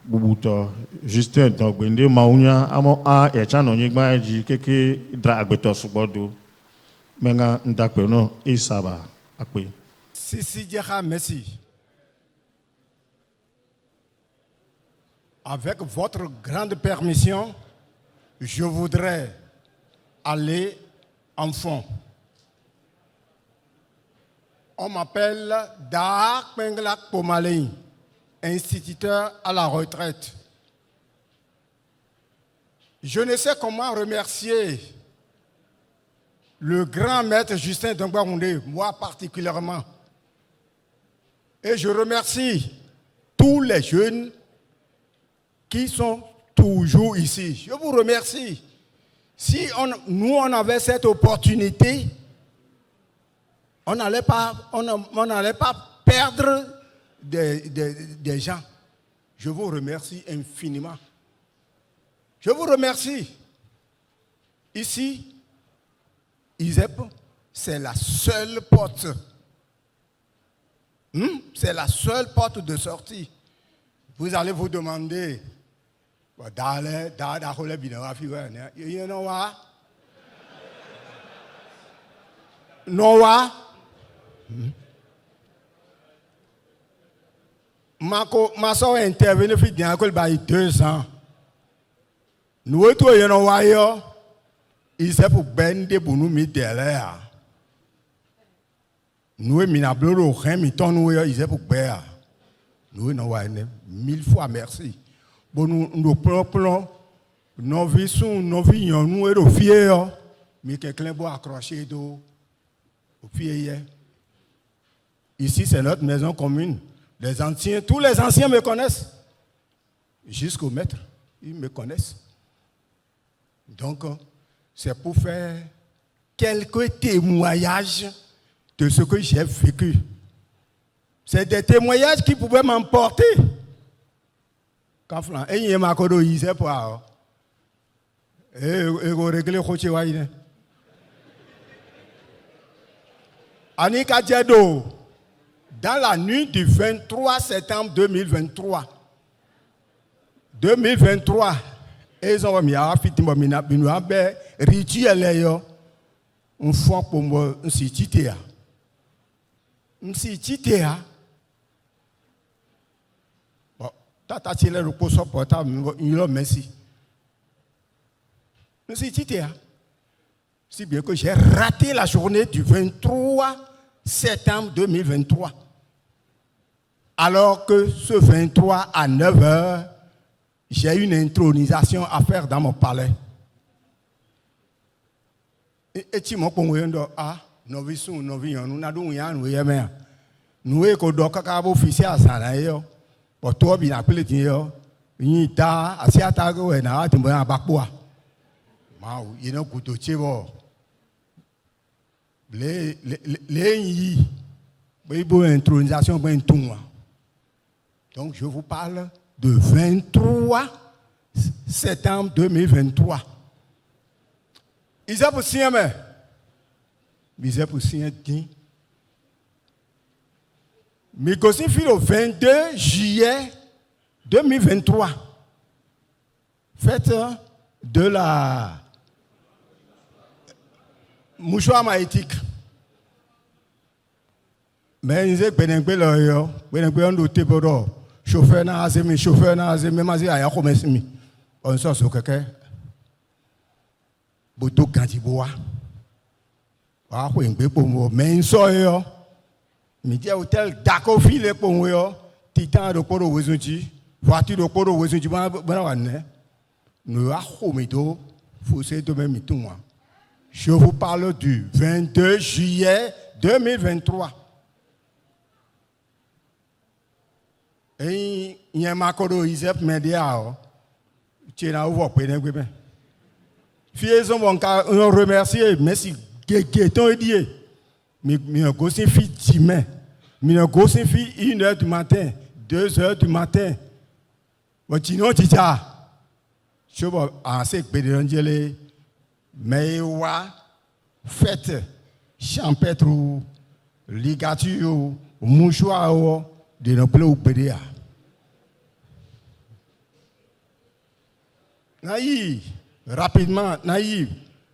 bubuto Justin to gbende maunya amo a e chan no ni gbaji keke dra agbeto subodo menga ndakpe no isaba akpe Sisi Djera, merci. Avec votre grande permission, je voudrais aller en fond. On m'appelle Daak Penglak Pomalei, instituteur à la retraite. Je ne sais comment remercier le grand maître Justin Dongbaroundé, moi particulièrement. Et je remercie tous les jeunes qui sont toujours ici. Je vous remercie. Si nous avait cette opportunité, on n'allait pas perdre des gens. Je vous remercie infiniment. Je vous remercie. Ici, ISEP, c'est la seule porte. C'est la seule porte de sortie. Vous allez vous demander, Noah, ma soeur est intervenue il y a 2 ans. Nous sommes il s'est pour ben de nous mettre nous il s'est pour nous avons 1000 fois merci. Bon, nous prenons nos vies, nous sommes fiers, mais quelqu'un doit accrocher au pied. Ici, c'est notre maison commune. Les anciens, tous les anciens me connaissent. Jusqu'au maître, ils me connaissent. Donc, c'est pour faire quelques témoignages de ce que j'ai vécu. C'est des témoignages qui pouvaient m'emporter. Kaflan, et il m'a connu, il sait pas. Et vous réglez le waïne. Anika Djedo, dans la nuit du 23 septembre 2023, ils ont mis à faire rituel, un fois pour moi, un site. Tata tile le poso portable, il a merci. Monsieur Titea, si bien que j'ai raté la journée du 23 septembre 2023. Alors que ce 23 à 9h, j'ai une intronisation à faire dans mon palais. Et tu m'as dit, ah, nous vivons, nous vivons, nous n'avons rien, nous sommes nous sommes des officiers à Sanaïo. Pour toi, bien appelé, nous sommes assis à Tago et nous sommes à Bakboa. Il y a un couteau de chevaux. Les intronisation, donc je vous parle de 23 septembre 2023. Ils ont pour signer, ils ont pour signer. Mais aussi le 22 juillet 2023, fête de la mouchoir maïtique. Mais ils ont chauffeur na azemi mazi aya komesimi on so so keke boto kantiboa wa ko ngbe pomo men so yo mi dia hotel dako file pomo yo titan do poro wezunji voiture do poro wezunji bana wane no a khomido fossé de même mitunwa. Je vous parle du 22 juillet 2023. Et il y a un peu Isep Média. Tu es où vous pouvez Fiez-en mon cas, on remercie, merci. Géton est dit. Mais on gosse fi demain. Mais on gosse fi 1h du matin, 2h du matin. Bon, sinon, tu as. Je vois, en ce que Bédérangele, mais wa fête champêtre ou ligature ou mouchoir de nos pleurs ou pédéa. Naïf, rapidement, naïf,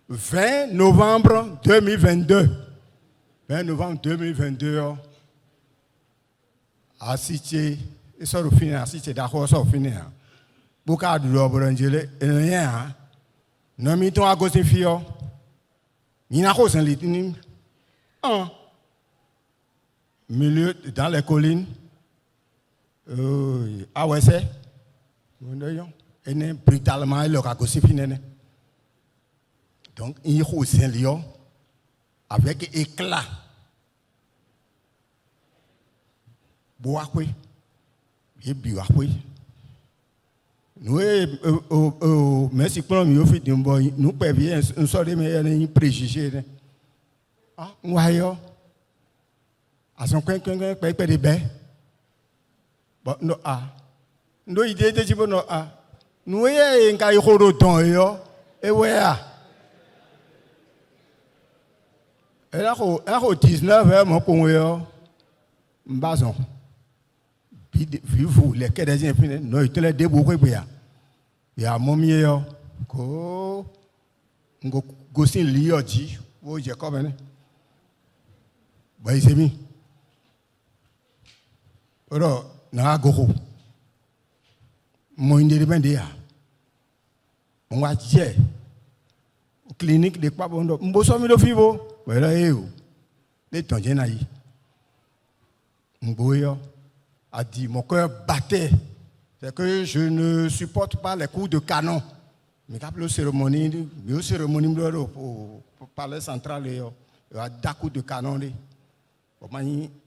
20 novembre 2022. 20 novembre 2022, assisté, et ça au final, assisté d'accord, ça au final. Beaucoup de l'obérangele, et rien, non, mais ton à gauche de fille, il n'a pas de un milieu dans les collines. Ah ouais, c'est. Et brutalement, il a gossé fini. Donc, il y a un lion avec éclat. Boakwe. Et biwakwe. Nous, merci pour nous offrir d'un boy. Nous pouvons bien un sort de meilleurs préjugés. Ah, nous à son coin, de bain. Bon, non, ah. Nous, idée de dire, non, ah. Nous, il y a un cas de yo. Et ouais, ah. Et là, au 19h, mon point, m'bazon. Vous, les Canadiens, nous, ils te les débouchent. Il y a mon mieux, ko, gosin liyo dit, ou j'ai comme un. Bah, il s'est mis. Alors, na goro. Mon indépendant. On va dire. Clinique de quoi bon. Mboso mi do fivo. Voilà eo. Les temps jenaï. Mboyo a dit mon cœur battait. C'est que je ne supporte pas les coups de canon. Mais quand le cérémonie, au palais central, il y a des coups de canon. Il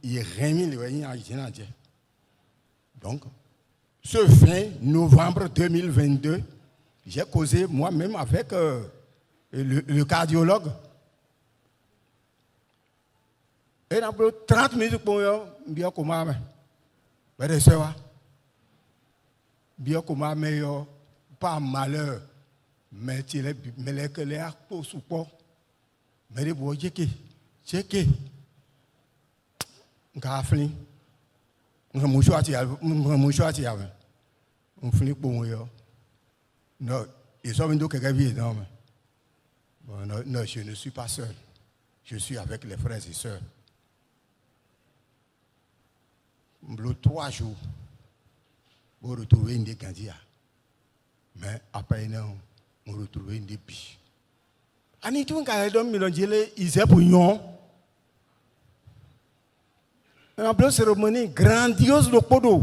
y a rien. Donc, ce 20 novembre 2022, j'ai causé moi-même avec le cardiologue. Et dans 30 minutes pour bien comment bien comment meilleur pas malheur mais tu les que les actes support mais les bois checker ngafli ngamusho ati on finit pour yo non ils sont venus quelqu'un vie non bon non je ne suis pas seul je suis avec les frères et sœurs le 3 jours pour retrouver une des candidats. Mais après, on retrouve une des biches. Anitou, quand on me dit, ils sont pour nous. une cérémonie grandiose de Podo.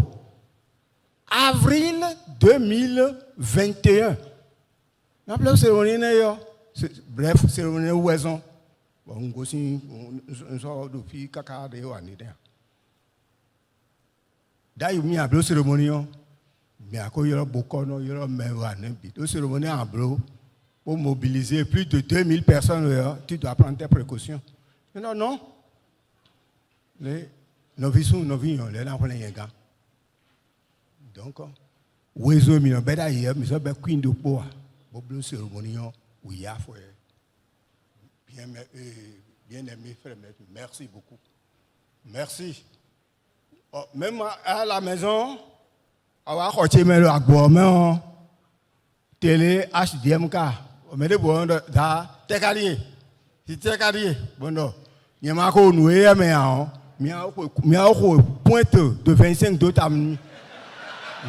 Avril 2021. Une cérémonie, bref, cérémonie ouaison. On aussi un sort de fille caca de Yoanide. D'ailleurs, il y a une cérémonie. Mais à quoi il y a beaucoup de cérémonies en bleu pour mobiliser plus de 2000 personnes. Tu dois prendre tes précautions. Non, non. Les novices, les enfants, les gars. Donc, oiseau, mais on bête ailleurs, mais ça va queen de poids. Pour bleu cérémonie, où il y a bien aimé frère, merci beaucoup. Merci. Oh, même à la maison, on va rechercher le agbourement, télé, HDMK. On met des bons de Técalier. Si Técalier, bon, non. Il y a un peu de mais il y a un pointe de 25 d'autres amis.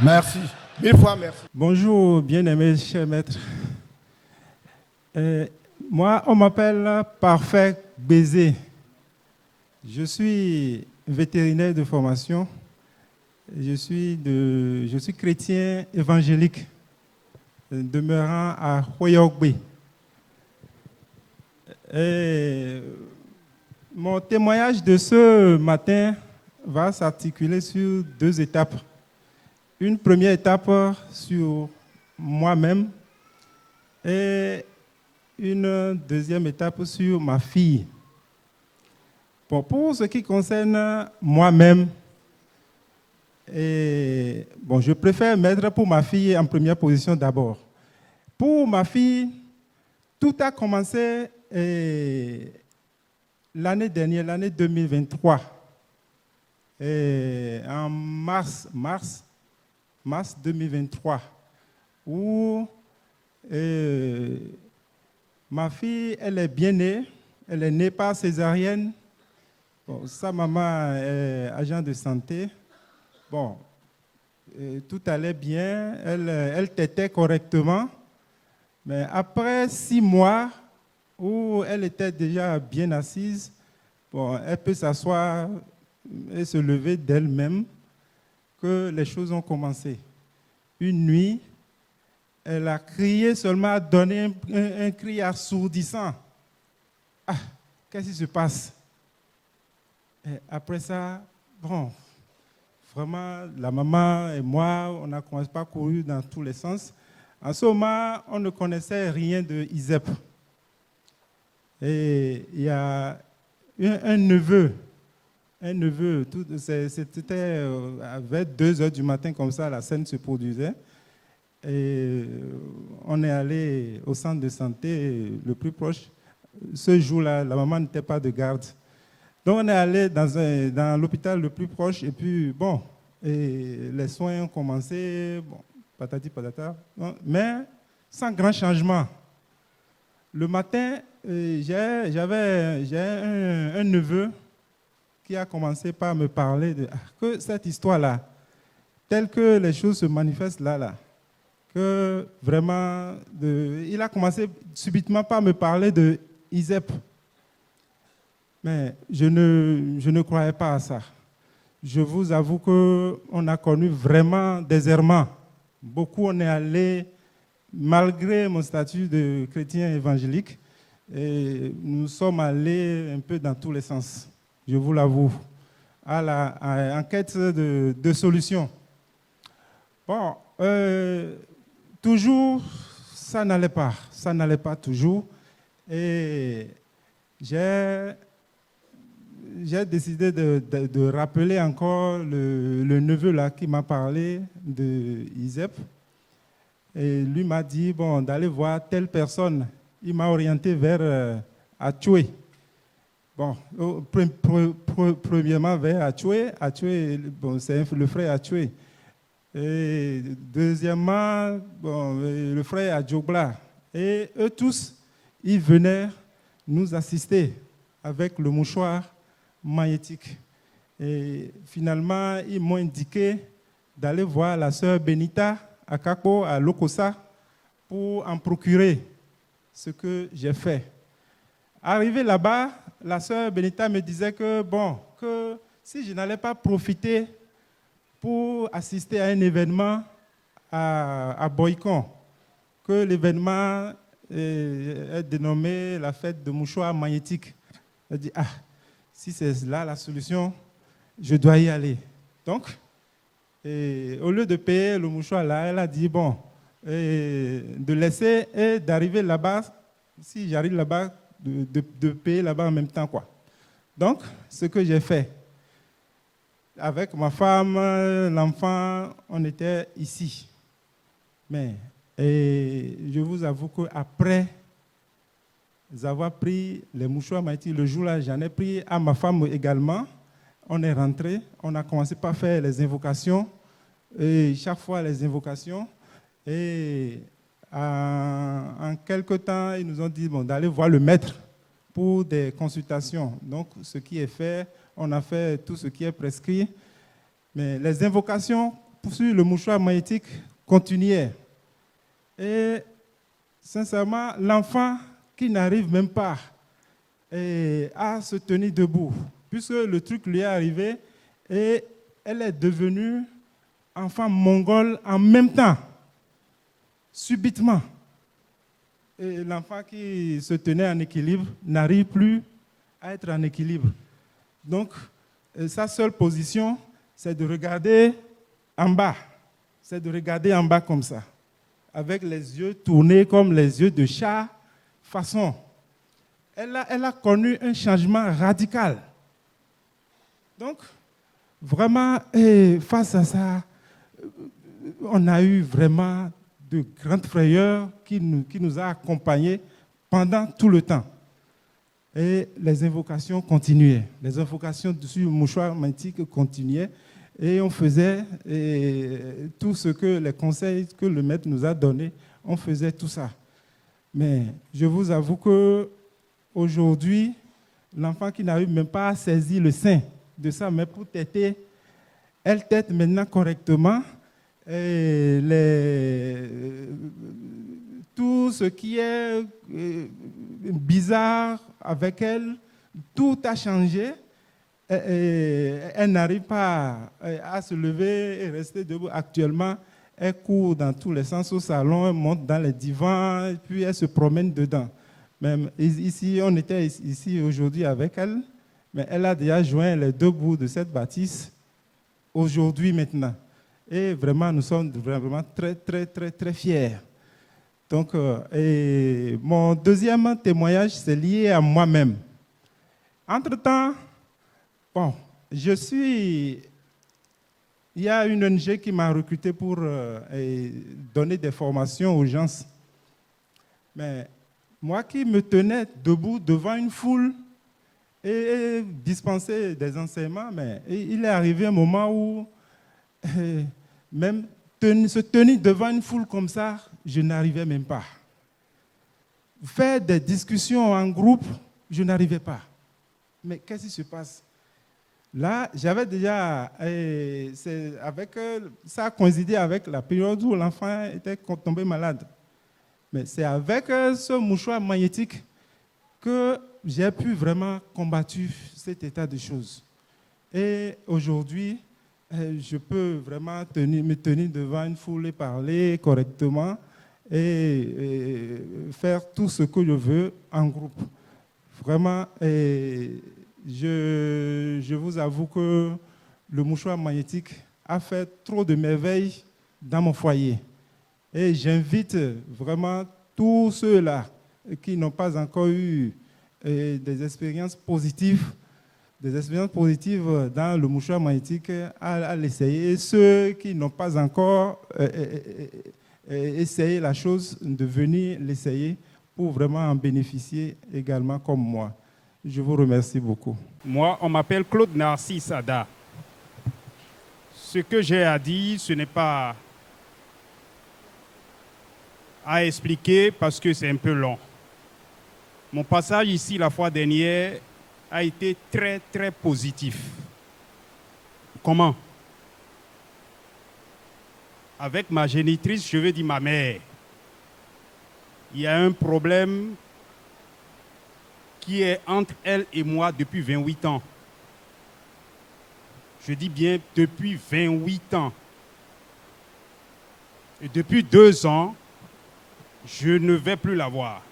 Merci. Mille fois merci. Bonjour, bien-aimé, cher maître. Moi, on m'appelle Parfait Baiser. Je suis vétérinaire de formation. Je suis chrétien évangélique, demeurant à Hoyogbe. Mon témoignage de ce matin va s'articuler sur 2 étapes. Une première étape sur moi-même et une deuxième étape sur ma fille. Bon, pour ce qui concerne moi-même, je préfère mettre pour ma fille en première position d'abord. Pour ma fille, tout a commencé l'année dernière, l'année 2023, en mars 2023, où ma fille, elle est bien née, elle est née par césarienne. Bon, sa maman est agent de santé. Bon, tout allait bien, elle tétait correctement. Mais après 6 mois, où elle était déjà bien assise, bon, elle peut s'asseoir et se lever d'elle-même, que les choses ont commencé. Une nuit, elle a crié seulement, donné un cri assourdissant. Ah, qu'est-ce qui se passe? Et après ça, bon, vraiment, la maman et moi, on n'a pas couru dans tous les sens. En ce moment, on ne connaissait rien de ISEP. Et il y a un neveu, c'était vers 2 heures du matin, comme ça, la scène se produisait. Et on est allé au centre de santé le plus proche. Ce jour-là, la maman n'était pas de garde. Donc on est allé dans l'hôpital le plus proche, et puis bon, et les soins ont commencé, bon, patati patata, mais sans grand changement. Le matin, j'ai un neveu qui a commencé par me parler de que cette histoire-là, telle que les choses se manifestent là, que vraiment, il a commencé subitement par me parler de ISEP. Mais je ne croyais pas à ça. Je vous avoue qu'on a connu vraiment des errements. Beaucoup, on est allé, malgré mon statut de chrétien évangélique, et nous sommes allés un peu dans tous les sens, je vous l'avoue, en quête de solutions. Bon, toujours, ça n'allait pas toujours. Et j'ai décidé de rappeler encore le neveu là qui m'a parlé de ISEP. Et lui m'a dit d'aller voir telle personne. Il m'a orienté vers Achoué. Bon, premièrement vers Achoué. Achoué, c'est le frère Achoué. Et deuxièmement, le frère Adjobla. Et eux tous, ils venaient nous assister avec le mouchoir magnétique. Et finalement, ils m'ont indiqué d'aller voir la sœur Benita à Kako, à Lokosa, pour en procurer ce que j'ai fait. Arrivé là-bas, la sœur Benita me disait que si je n'allais pas profiter pour assister à un événement à Boycon, que l'événement est dénommé la fête de mouchoirs magnétiques. Elle dit, ah, si c'est là la solution, je dois y aller. Donc, au lieu de payer le mouchoir là, elle a dit, bon, de laisser et d'arriver là-bas, si j'arrive là-bas, de payer là-bas en même temps, quoi. Donc, ce que j'ai fait, avec ma femme, l'enfant, on était ici. Mais je vous avoue qu'après avoir pris les mouchoirs magnétiques, le jour-là, j'en ai pris à ma femme également. On est rentré, on a commencé par faire les invocations, et chaque fois les invocations. Et en quelque temps, ils nous ont dit bon, d'aller voir le maître pour des consultations. Donc, ce qui est fait, on a fait tout ce qui est prescrit. Mais les invocations sur le mouchoir magnétique continuaient. Et sincèrement, l'enfant qui n'arrive même pas à se tenir debout, puisque le truc lui est arrivé et elle est devenue enfant mongole en même temps, subitement. Et l'enfant qui se tenait en équilibre n'arrive plus à être en équilibre. Donc, sa seule position, c'est de regarder en bas. C'est de regarder en bas comme ça, avec les yeux tournés comme les yeux de chat, façon. Elle a connu un changement radical. Donc, vraiment, face à ça, on a eu vraiment de grandes frayeurs qui nous a accompagnés pendant tout le temps. Et les invocations continuaient. Les invocations sur le mouchoir magnétique continuaient. Et on faisait tout ce que les conseils que le maître nous a donnés, on faisait tout ça. Mais je vous avoue qu'aujourd'hui, l'enfant qui n'arrive même pas à saisir le sein de sa mère pour téter, elle tète maintenant correctement. Et tout ce qui est bizarre avec elle, tout a changé. Elle n'arrive pas à se lever et rester debout. Actuellement, elle court dans tous les sens au salon, elle monte dans les divans, et puis elle se promène dedans. Même ici, on était ici aujourd'hui avec elle, mais elle a déjà joint les deux bouts de cette bâtisse aujourd'hui maintenant. Et vraiment, nous sommes vraiment très, très, très, très fiers. Donc, mon deuxième témoignage, c'est lié à moi-même. Entre-temps, bon, il y a une ONG qui m'a recruté pour donner des formations aux gens. Mais moi qui me tenais debout devant une foule et dispenser des enseignements, mais il est arrivé un moment où même se tenir devant une foule comme ça, je n'arrivais même pas. Faire des discussions en groupe, je n'arrivais pas. Mais qu'est-ce qui se passe? Là, j'avais déjà, ça a coïncidé avec la période où l'enfant était tombé malade. Mais c'est avec ce mouchoir magnétique que j'ai pu vraiment combattre cet état de choses. Et aujourd'hui, je peux vraiment me tenir devant une foule et parler correctement et faire tout ce que je veux en groupe. Vraiment, je vous avoue que le mouchoir magnétique a fait trop de merveilles dans mon foyer. Et j'invite vraiment tous ceux-là qui n'ont pas encore eu des expériences positives dans le mouchoir magnétique à l'essayer. Et ceux qui n'ont pas encore essayé la chose, de venir l'essayer pour vraiment en bénéficier également comme moi. Je vous remercie beaucoup. Moi, on m'appelle Claude Narcisse Ada. Ce que j'ai à dire, ce n'est pas à expliquer parce que c'est un peu long. Mon passage ici la fois dernière a été très, très positif. Comment? Avec ma génitrice, je veux dire ma mère, il y a un problème qui est entre elle et moi depuis 28 ans. Je dis bien depuis 28 ans. Et depuis 2 ans, je ne vais plus la voir.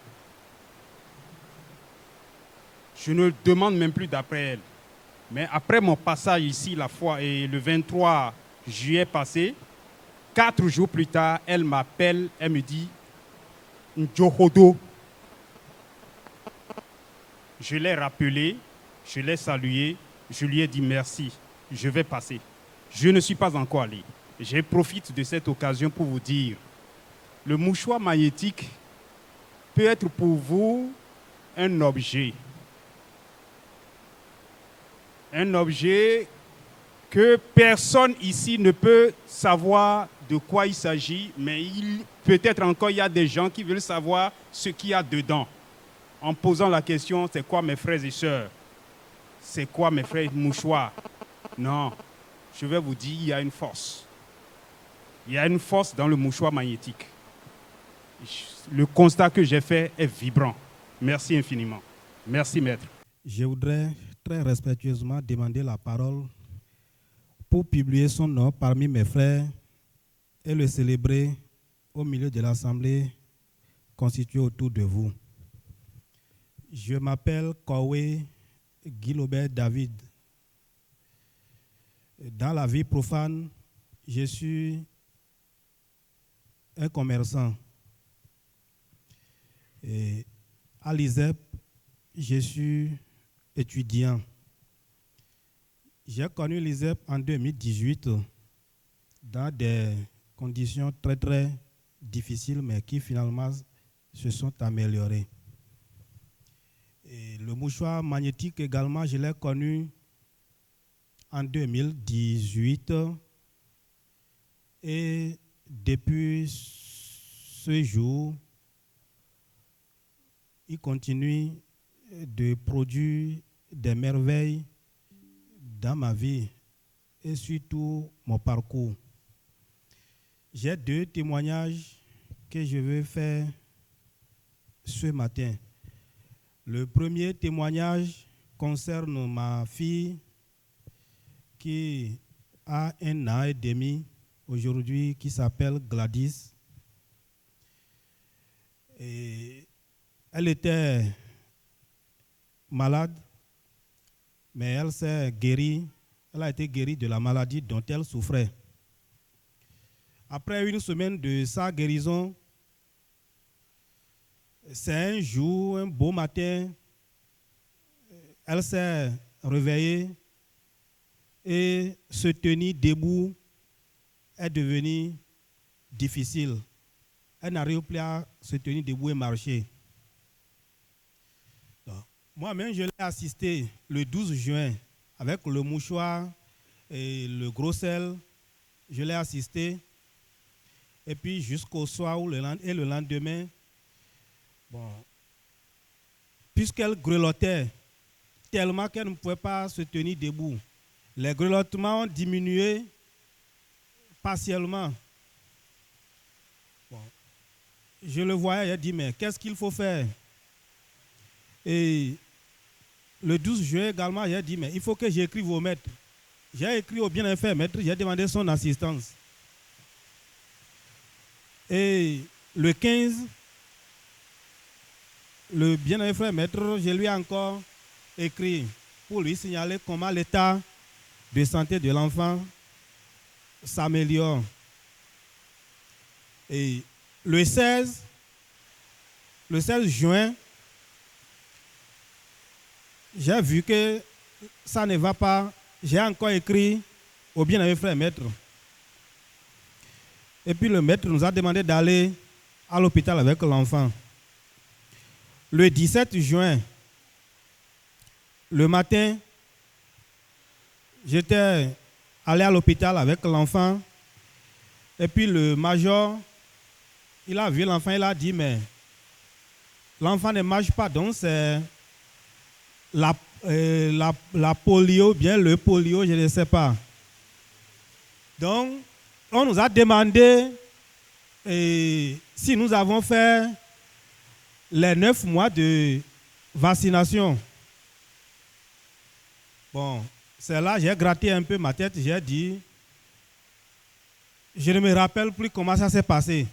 Je ne demande même plus d'après elle. Mais après mon passage ici, la fois, et le 23 juillet passé, 4 jours plus tard, elle m'appelle, elle me dit « Njohodo ». Je l'ai rappelé, je l'ai salué, je lui ai dit merci, je vais passer. Je ne suis pas encore allé. Je profite de cette occasion pour vous dire, le mouchoir magnétique peut être pour vous un objet. Un objet que personne ici ne peut savoir de quoi il s'agit, mais peut-être encore il y a des gens qui veulent savoir ce qu'il y a dedans. En posant la question, c'est quoi mes frères et sœurs? C'est quoi mes frères mouchoirs? Non, je vais vous dire, il y a une force. Il y a une force dans le mouchoir magnétique. Le constat que j'ai fait est vibrant. Merci infiniment. Merci, maître. Je voudrais très respectueusement demander la parole pour publier son nom parmi mes frères et le célébrer au milieu de l'assemblée constituée autour de vous. Je m'appelle Kowe Guilobert David. Dans la vie profane, je suis un commerçant. Et à l'ISEP, je suis étudiant. J'ai connu l'ISEP en 2018 dans des conditions très très difficiles, mais qui finalement se sont améliorées. Et le mouchoir magnétique également, je l'ai connu en 2018. Et depuis ce jour, il continue de produire des merveilles dans ma vie et surtout mon parcours. J'ai 2 témoignages que je veux faire ce matin. Le premier témoignage concerne ma fille qui a 1 an et demi aujourd'hui, qui s'appelle Gladys. Et elle était malade, mais elle s'est guérie. Elle a été guérie de la maladie dont elle souffrait. Après 1 semaine de sa guérison, c'est un jour, un beau matin, elle s'est réveillée et se tenir debout est devenu difficile. Elle n'arrive plus à se tenir debout et marcher. Moi-même, je l'ai assisté le 12 juin avec le mouchoir et le gros sel. Je l'ai assisté. Et puis jusqu'au soir et le lendemain, puisqu'elle grelottait tellement qu'elle ne pouvait pas se tenir debout, les grelottements ont diminué partiellement. Je le voyais, j'ai dit, mais qu'est-ce qu'il faut faire? Et le 12 juin également, j'ai dit, mais il faut que j'écrive au maître. J'ai écrit au bien-fait maître, j'ai demandé son assistance. Et le 15, le bien-fait maître, je lui ai encore écrit pour lui signaler comment l'état de santé de l'enfant s'améliore. Et le 16 juin, j'ai vu que ça ne va pas. J'ai encore écrit au bien-fait maître. Et puis le maître nous a demandé d'aller à l'hôpital avec l'enfant. Le 17 juin, le matin, j'étais allé à l'hôpital avec l'enfant. Et puis le major, il a vu l'enfant, il a dit, mais l'enfant ne marche pas, donc c'est la polio, bien le polio, je ne sais pas. Donc, on nous a demandé si nous avons fait les 9 mois de vaccination. Bon, c'est là, j'ai gratté un peu ma tête, j'ai dit, je ne me rappelle plus comment ça s'est passé.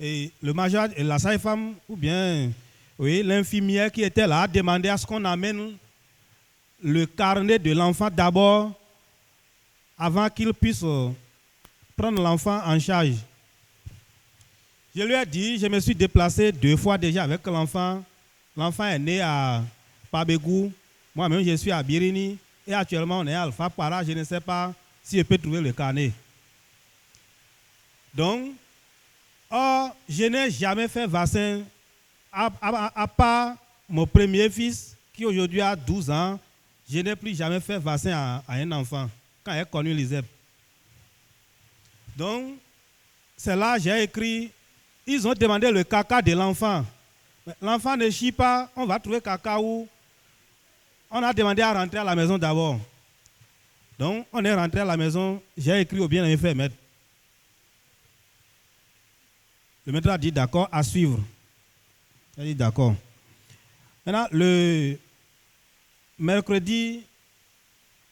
Et le major, et la sage-femme, ou bien oui, l'infirmière qui était là, a demandé à ce qu'on amène le carnet de l'enfant d'abord, avant qu'il puisse prendre l'enfant en charge. Je lui ai dit, je me suis déplacé 2 fois déjà avec l'enfant. L'enfant est né à Pabégou. Moi-même, je suis à Birini. Et actuellement, on est à Alpha Para. Je ne sais pas si je peux trouver le carnet. Donc, je n'ai jamais fait vaccin, à part mon premier fils, qui aujourd'hui a 12 ans. Je n'ai plus jamais fait vaccin à un enfant, quand il a connu l'ISEP. Donc, c'est là que j'ai écrit, ils ont demandé le caca de l'enfant. L'enfant ne chie pas, on va trouver caca où? On a demandé à rentrer à la maison d'abord. Donc, on est rentré à la maison, j'ai écrit au bien-aimé frère maître. Le maître a dit d'accord, à suivre. Il a dit d'accord. Maintenant, le mercredi,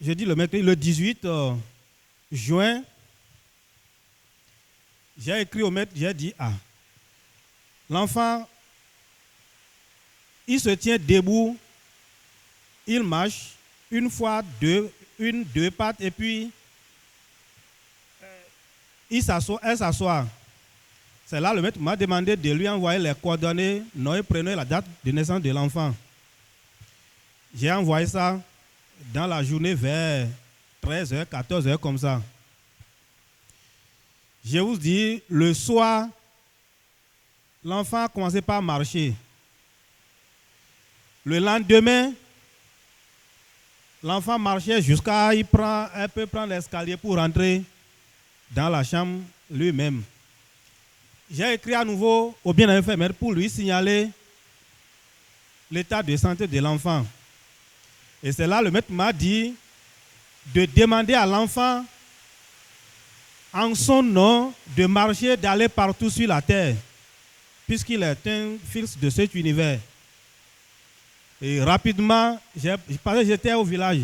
le 18 juin, j'ai écrit au maître, j'ai dit, l'enfant, il se tient debout, il marche, une fois, deux pattes, et puis elle s'assoit. C'est là le maître m'a demandé de lui envoyer les coordonnées, nom et prénom et la date de naissance de l'enfant. J'ai envoyé ça dans la journée vers 13h, 14h comme ça. Je vous dis, le soir, l'enfant a commencé par marcher. Le lendemain, l'enfant marchait jusqu'à il peut prendre l'escalier pour rentrer dans la chambre lui-même. J'ai écrit à nouveau au bien-aimé frère maître pour lui signaler l'état de santé de l'enfant. Et c'est là le maître m'a dit de demander à l'enfant en son nom de marcher, d'aller partout sur la terre, puisqu'il est un fils de cet univers. Et rapidement, parce que j'étais au village,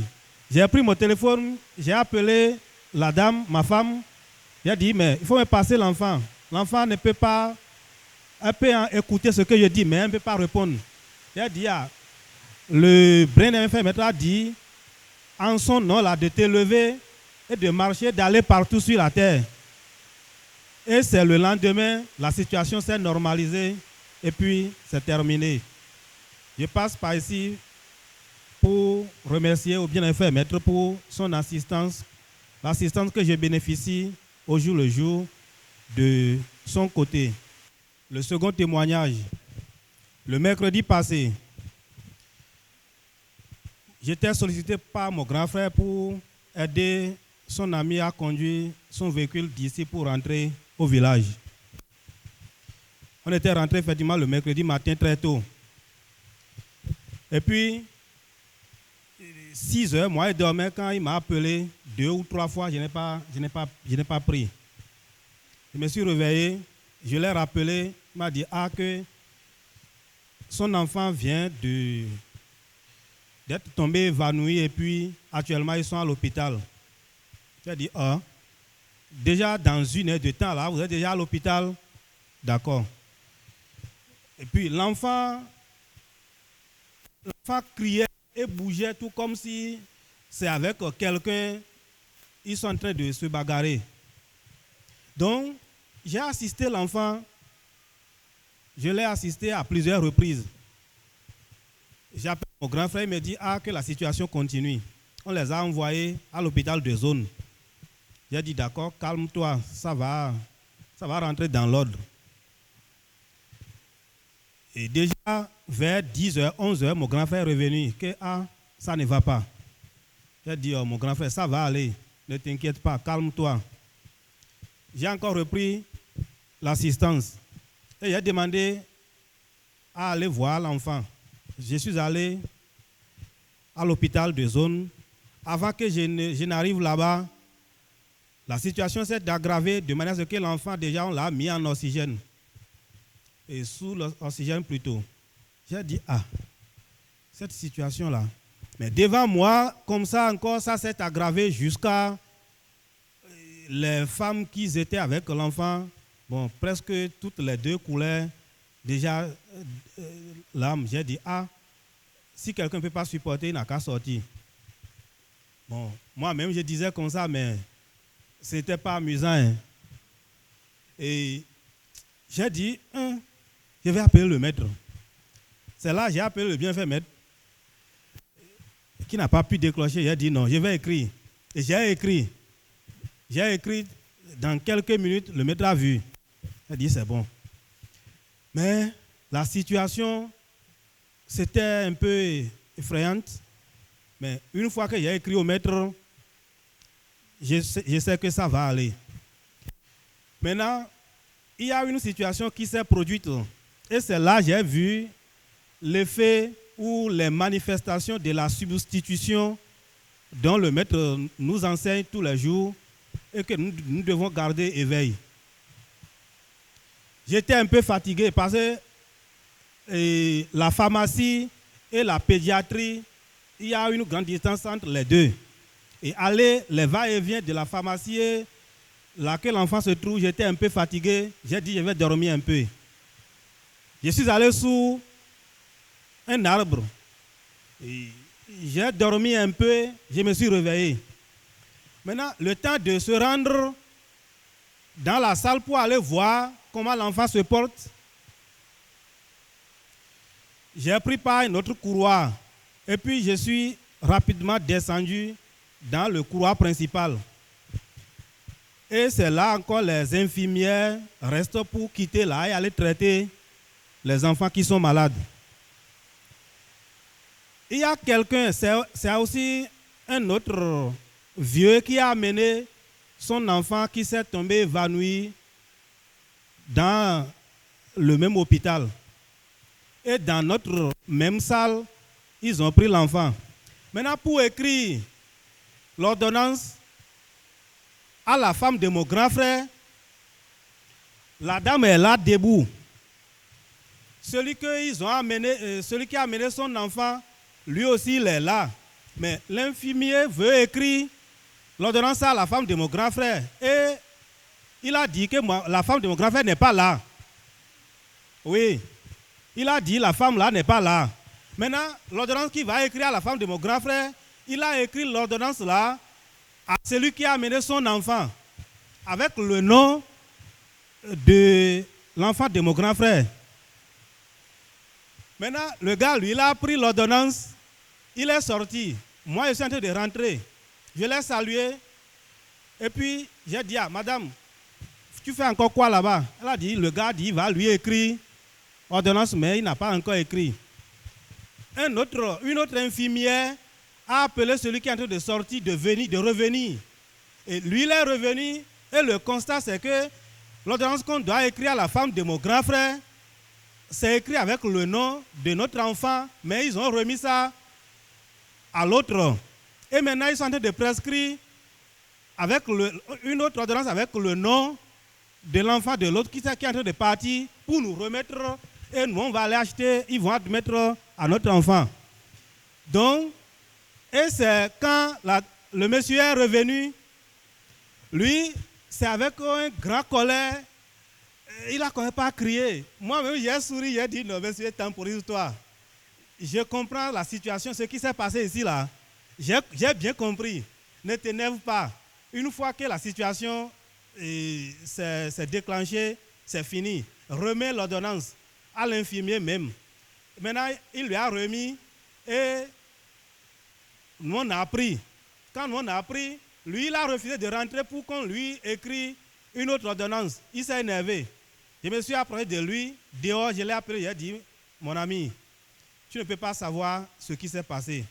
j'ai pris mon téléphone, j'ai appelé la dame, ma femme, j'ai dit, mais il faut me passer l'enfant. L'enfant ne peut pas, elle peut écouter ce que je dis, mais elle ne peut pas répondre. J'ai dit, le bien-aimé frère maître a dit, en son nom, là, de te lever et de marcher, d'aller partout sur la terre. Et c'est le lendemain, la situation s'est normalisée et puis c'est terminé. Je passe par ici pour remercier au bien-aimé frère maître pour son assistance, l'assistance que je bénéficie au jour le jour de son côté. Le second témoignage, le mercredi passé, j'étais sollicité par mon grand frère pour aider son ami à conduire son véhicule d'ici pour rentrer au village. On était rentré effectivement le mercredi matin très tôt. Et puis, 6 heures, moi, je dormais quand il m'a appelé 2 ou 3 fois, je n'ai pas pris. Je me suis réveillé, je l'ai rappelé, il m'a dit que son enfant vient d'être tombé évanoui et puis actuellement ils sont à l'hôpital. J'ai dit, déjà dans 1 heure de temps là, vous êtes déjà à l'hôpital, d'accord. Et puis l'enfant criait et bougeait tout comme si c'est avec quelqu'un, ils sont en train de se bagarrer. Donc, j'ai assisté l'enfant, je l'ai assisté à plusieurs reprises. J'appelle mon grand frère, il me dit que la situation continue. On les a envoyés à l'hôpital de zone. J'ai dit d'accord, calme-toi, ça va rentrer dans l'ordre. Et déjà, vers 10h, 11h, mon grand frère est revenu, que ça ne va pas. J'ai dit, mon grand frère, ça va aller, ne t'inquiète pas, calme-toi. J'ai encore repris l'assistance et j'ai demandé à aller voir l'enfant. Je suis allé à l'hôpital de zone. Avant que je n'arrive là-bas, la situation s'est aggravée de manière à ce que l'enfant, déjà, on l'a mis en oxygène. Et sous l'oxygène plutôt. J'ai dit, cette situation-là, Mais devant moi, comme ça encore, ça s'est aggravé jusqu'à les femmes qui étaient avec l'enfant. Bon, presque toutes les deux coulaient déjà l'âme. J'ai dit, si quelqu'un ne peut pas supporter, il n'a qu'à sortir. Bon, moi-même, je disais comme ça, mais ce n'était pas amusant. Hein. Et j'ai dit, je vais appeler le maître. C'est là que j'ai appelé le bienfait maître, qui n'a pas pu déclencher. J'ai dit non, je vais écrire. Et j'ai écrit. J'ai écrit, dans quelques minutes, le maître a vu. Il a dit, c'est bon. Mais la situation, c'était un peu effrayante. Mais une fois que j'ai écrit au maître, je sais que ça va aller. Maintenant, il y a une situation qui s'est produite. Et c'est là que j'ai vu l'effet ou les manifestations de la substitution dont le maître nous enseigne tous les jours et que nous devons garder éveil. J'étais un peu fatigué parce que la pharmacie et la pédiatrie, il y a une grande distance entre les deux. Et aller, les va-et-vient de la pharmacie laquelle l'enfant se trouve, j'étais un peu fatigué. J'ai dit, je vais dormir un peu. Je suis allé sous un arbre. J'ai dormi un peu, je me suis réveillé. Maintenant, le temps de se rendre dans la salle pour aller voir comment l'enfant se porte, j'ai pris par un autre couloir. Et puis, je suis rapidement descendu dans le couloir principal. Et c'est là encore les infirmières restent pour quitter là et aller traiter les enfants qui sont malades. Il y a quelqu'un, c'est aussi un autre vieux qui a amené son enfant qui s'est tombé évanoui dans le même hôpital. Et dans notre même salle, ils ont pris l'enfant. Maintenant, pour écrire l'ordonnance à la femme de mon grand frère, la dame est là debout. Celui qui a amené son enfant, lui aussi, il est là. Mais l'infirmier veut écrire l'ordonnance à la femme de mon grand frère. Et il a dit que la femme de mon grand frère n'est pas là. Oui. Il a dit la femme là n'est pas là. Maintenant, l'ordonnance qu'il va écrire à la femme de mon grand frère, il a écrit l'ordonnance là à celui qui a amené son enfant avec le nom de l'enfant de mon grand frère. Maintenant, le gars, lui, il a pris l'ordonnance, il est sorti. Moi, je suis en train de rentrer. Je l'ai salué. Et puis, j'ai dit, madame, tu fais encore quoi là-bas? Elle a dit, le gars dit, il va lui écrire ordonnance, mais il n'a pas encore écrit. Une autre infirmière a appelé celui qui est en train de sortir de revenir. Et lui, il est revenu. Et le constat, c'est que l'ordonnance qu'on doit écrire à la femme de mon grand frère, c'est écrit avec le nom de notre enfant, mais ils ont remis ça à l'autre. Et maintenant, ils sont en train de prescrire avec une autre ordonnance avec le nom de l'enfant de l'autre qui est en train de partir pour nous remettre. Et nous, on va aller acheter, ils vont admettre à notre enfant. Donc, et c'est quand le monsieur est revenu, lui, c'est avec un grand colère, il n'a quand même pas crié. Moi-même, j'ai souri, j'ai dit, non, monsieur, temporise-toi. Je comprends la situation, ce qui s'est passé ici, là. J'ai bien compris. Ne t'énerve pas. Une fois que la situation s'est déclenchée, c'est fini. Remets l'ordonnance à l'infirmier même. Maintenant, il lui a remis et nous on a appris. Quand nous on a appris, lui, il a refusé de rentrer pour qu'on lui écrit une autre ordonnance. Il s'est énervé. Je me suis approché de lui, dehors, je l'ai appelé, j'ai dit, mon ami, tu ne peux pas savoir ce qui s'est passé.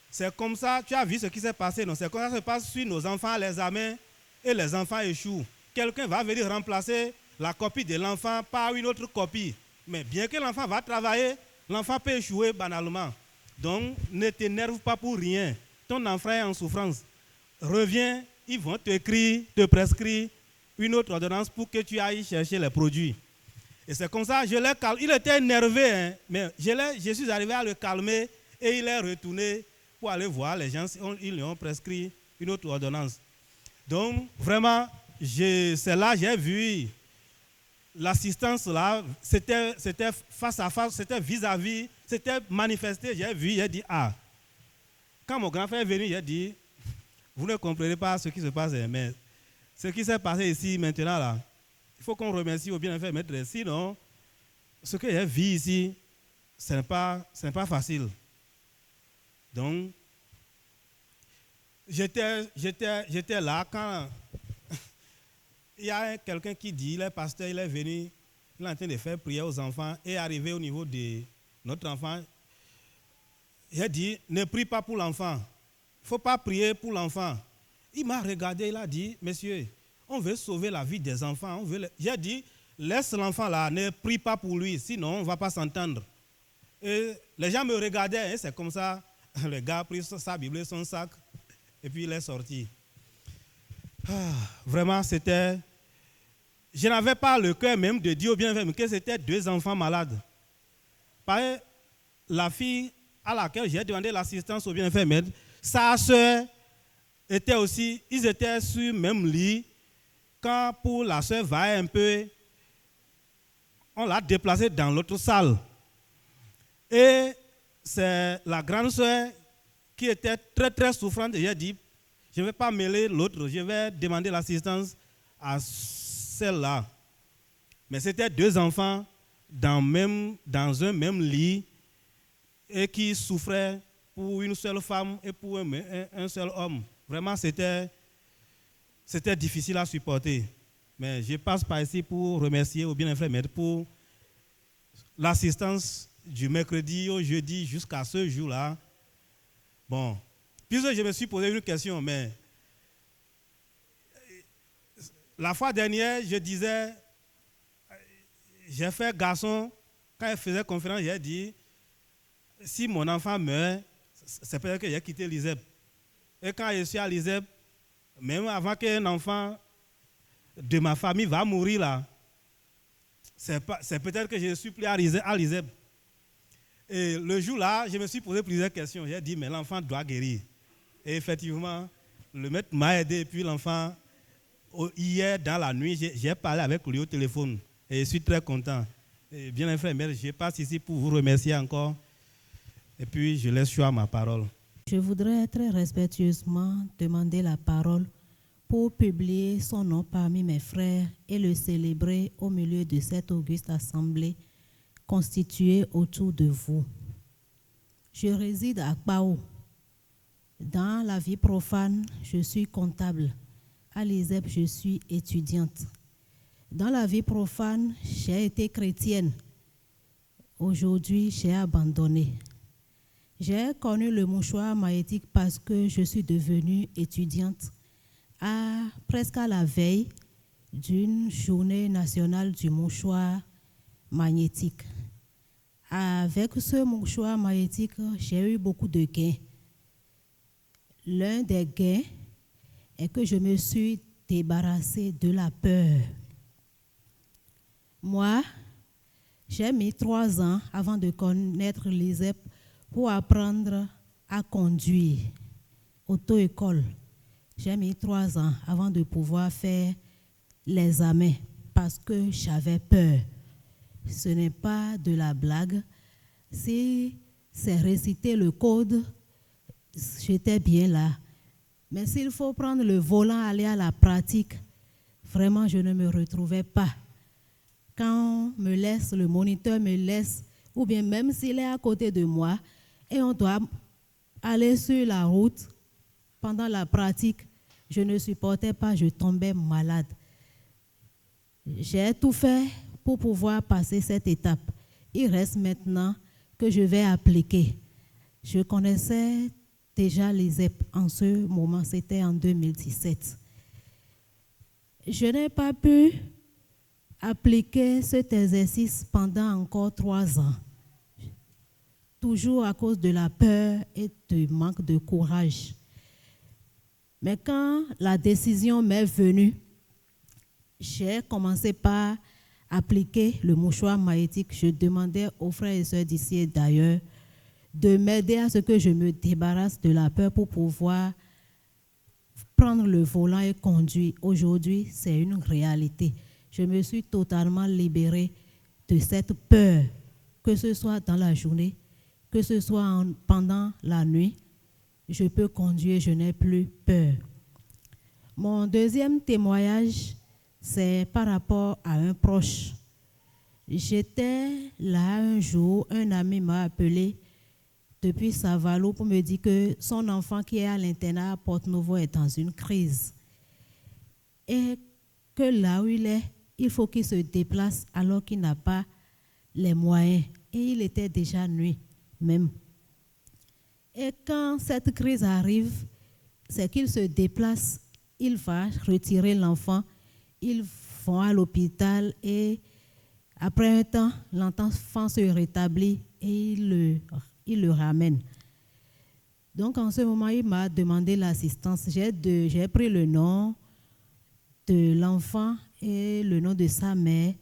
C'est comme ça, tu as vu ce qui s'est passé, non? C'est comme ça que ça se passe sur nos enfants, les examens, et les enfants échouent. Quelqu'un va venir remplacer la copie de l'enfant par une autre copie. Mais bien que l'enfant va travailler, l'enfant peut échouer banalement. Donc, ne t'énerve pas pour rien. Ton enfant est en souffrance. Reviens, ils vont te prescrire une autre ordonnance pour que tu ailles chercher les produits. Et c'est comme ça, je l'ai calmé. Il était énervé, hein, mais je suis arrivé à le calmer et il est retourné pour aller voir les gens, ils lui ont prescrit une autre ordonnance. Donc, vraiment, c'est là j'ai vu l'assistance là, c'était face à face, c'était vis-à-vis, c'était manifesté. J'ai vu, j'ai dit, ah, quand mon grand frère est venu, j'ai dit, vous ne comprenez pas ce qui se passe, mais ce qui s'est passé ici maintenant là, il faut qu'on remercie au bien-fait maître. Sinon, ce que j'ai vu ici, ce n'est pas facile. Donc, j'étais là quand il y a quelqu'un qui dit, le pasteur, il est venu, il est en train de faire prière aux enfants et arrivé au niveau de notre enfant. J'ai dit, ne prie pas pour l'enfant. Il ne faut pas prier pour l'enfant. Il m'a regardé, il a dit, monsieur, on veut sauver la vie des enfants. J'ai dit, laisse l'enfant là, ne prie pas pour lui, sinon on ne va pas s'entendre. Et les gens me regardaient, et c'est comme ça, le gars a pris sa Bible, son sac, et puis il est sorti. Vraiment, c'était... Je n'avais pas le cœur même de dire au bien-fait que c'était 2 enfants malades. Pareil, la fille à laquelle j'ai demandé l'assistance au bien-fait maître, sa soeur était aussi, ils étaient sur le même lit. Quand pour la soeur va un peu, on l'a déplacée dans l'autre salle. Et c'est la grande soeur qui était très très souffrante. J'ai dit, je ne vais pas mêler l'autre, je vais demander l'assistance à celle-là. Mais c'était 2 enfants dans un même lit et qui souffraient pour une seule femme et pour un seul homme. Vraiment, c'était difficile à supporter. Mais je passe par ici pour remercier au bien-fait maître pour l'assistance du mercredi au jeudi jusqu'à ce jour-là. Bon, puisque je me suis posé une question, mais la fois dernière, je disais, j'ai fait garçon, quand il faisait conférence, j'ai dit, si mon enfant meurt, c'est peut-être que j'ai quitté l'ISEP. Et quand je suis à l'ISEP, même avant qu'un enfant de ma famille va mourir là, c'est peut-être que je suis plus à l'ISEP. Et le jour-là, je me suis posé plusieurs questions. J'ai dit, mais l'enfant doit guérir. Et effectivement, le maître m'a aidé. Et puis l'enfant, hier dans la nuit, j'ai parlé avec lui au téléphone. Et je suis très content. Et bien infirmière, je passe ici pour vous remercier encore. Et puis, je laisse choix ma parole. Je voudrais très respectueusement demander la parole pour publier son nom parmi mes frères et le célébrer au milieu de cette auguste assemblée constituée autour de vous. Je réside à Kpao. Dans la vie profane, je suis comptable. À l'ISEP, je suis étudiante. Dans la vie profane, j'ai été chrétienne. Aujourd'hui, j'ai abandonné. J'ai connu le mouchoir magnétique parce que je suis devenue étudiante presque à la veille d'une journée nationale du mouchoir magnétique. Avec ce mouchoir magnétique, j'ai eu beaucoup de gains. L'un des gains est que je me suis débarrassée de la peur. Moi, j'ai mis 3 ans avant de connaître l'ISEP pour apprendre à conduire, auto-école. J'ai mis 3 ans avant de pouvoir faire l'examen parce que j'avais peur. Ce n'est pas de la blague. Si c'est réciter le code, j'étais bien là. Mais s'il faut prendre le volant, aller à la pratique, vraiment, je ne me retrouvais pas. Quand on me laisse, le moniteur me laisse, ou bien même s'il est à côté de moi, et on doit aller sur la route pendant la pratique, je ne supportais pas, je tombais malade. J'ai tout fait pour pouvoir passer cette étape. Il reste maintenant que je vais appliquer. Je connaissais déjà l'ISEP en ce moment, c'était en 2017. Je n'ai pas pu appliquer cet exercice pendant encore 3 ans. Toujours à cause de la peur et du manque de courage. Mais quand la décision m'est venue, j'ai commencé par appliquer le mouchoir magnétique. Je demandais aux frères et sœurs d'ici et d'ailleurs de m'aider à ce que je me débarrasse de la peur pour pouvoir prendre le volant et conduire. Aujourd'hui, c'est une réalité. Je me suis totalement libérée de cette peur, que ce soit dans la journée, que ce soit pendant la nuit. Je peux conduire, je n'ai plus peur. Mon deuxième témoignage, c'est par rapport à un proche. J'étais là un jour, un ami m'a appelé depuis Savalo pour me dire que son enfant qui est à l'internat à Porte-Nouveau est dans une crise. Et que là où il est, il faut qu'il se déplace alors qu'il n'a pas les moyens. Et il était déjà nuit même. Et quand cette crise arrive, c'est qu'il se déplace, il va retirer l'enfant, ils vont à l'hôpital et après un temps, l'enfant se rétablit et il le ramène. Donc en ce moment, il m'a demandé l'assistance. J'ai pris le nom de l'enfant et le nom de sa mère.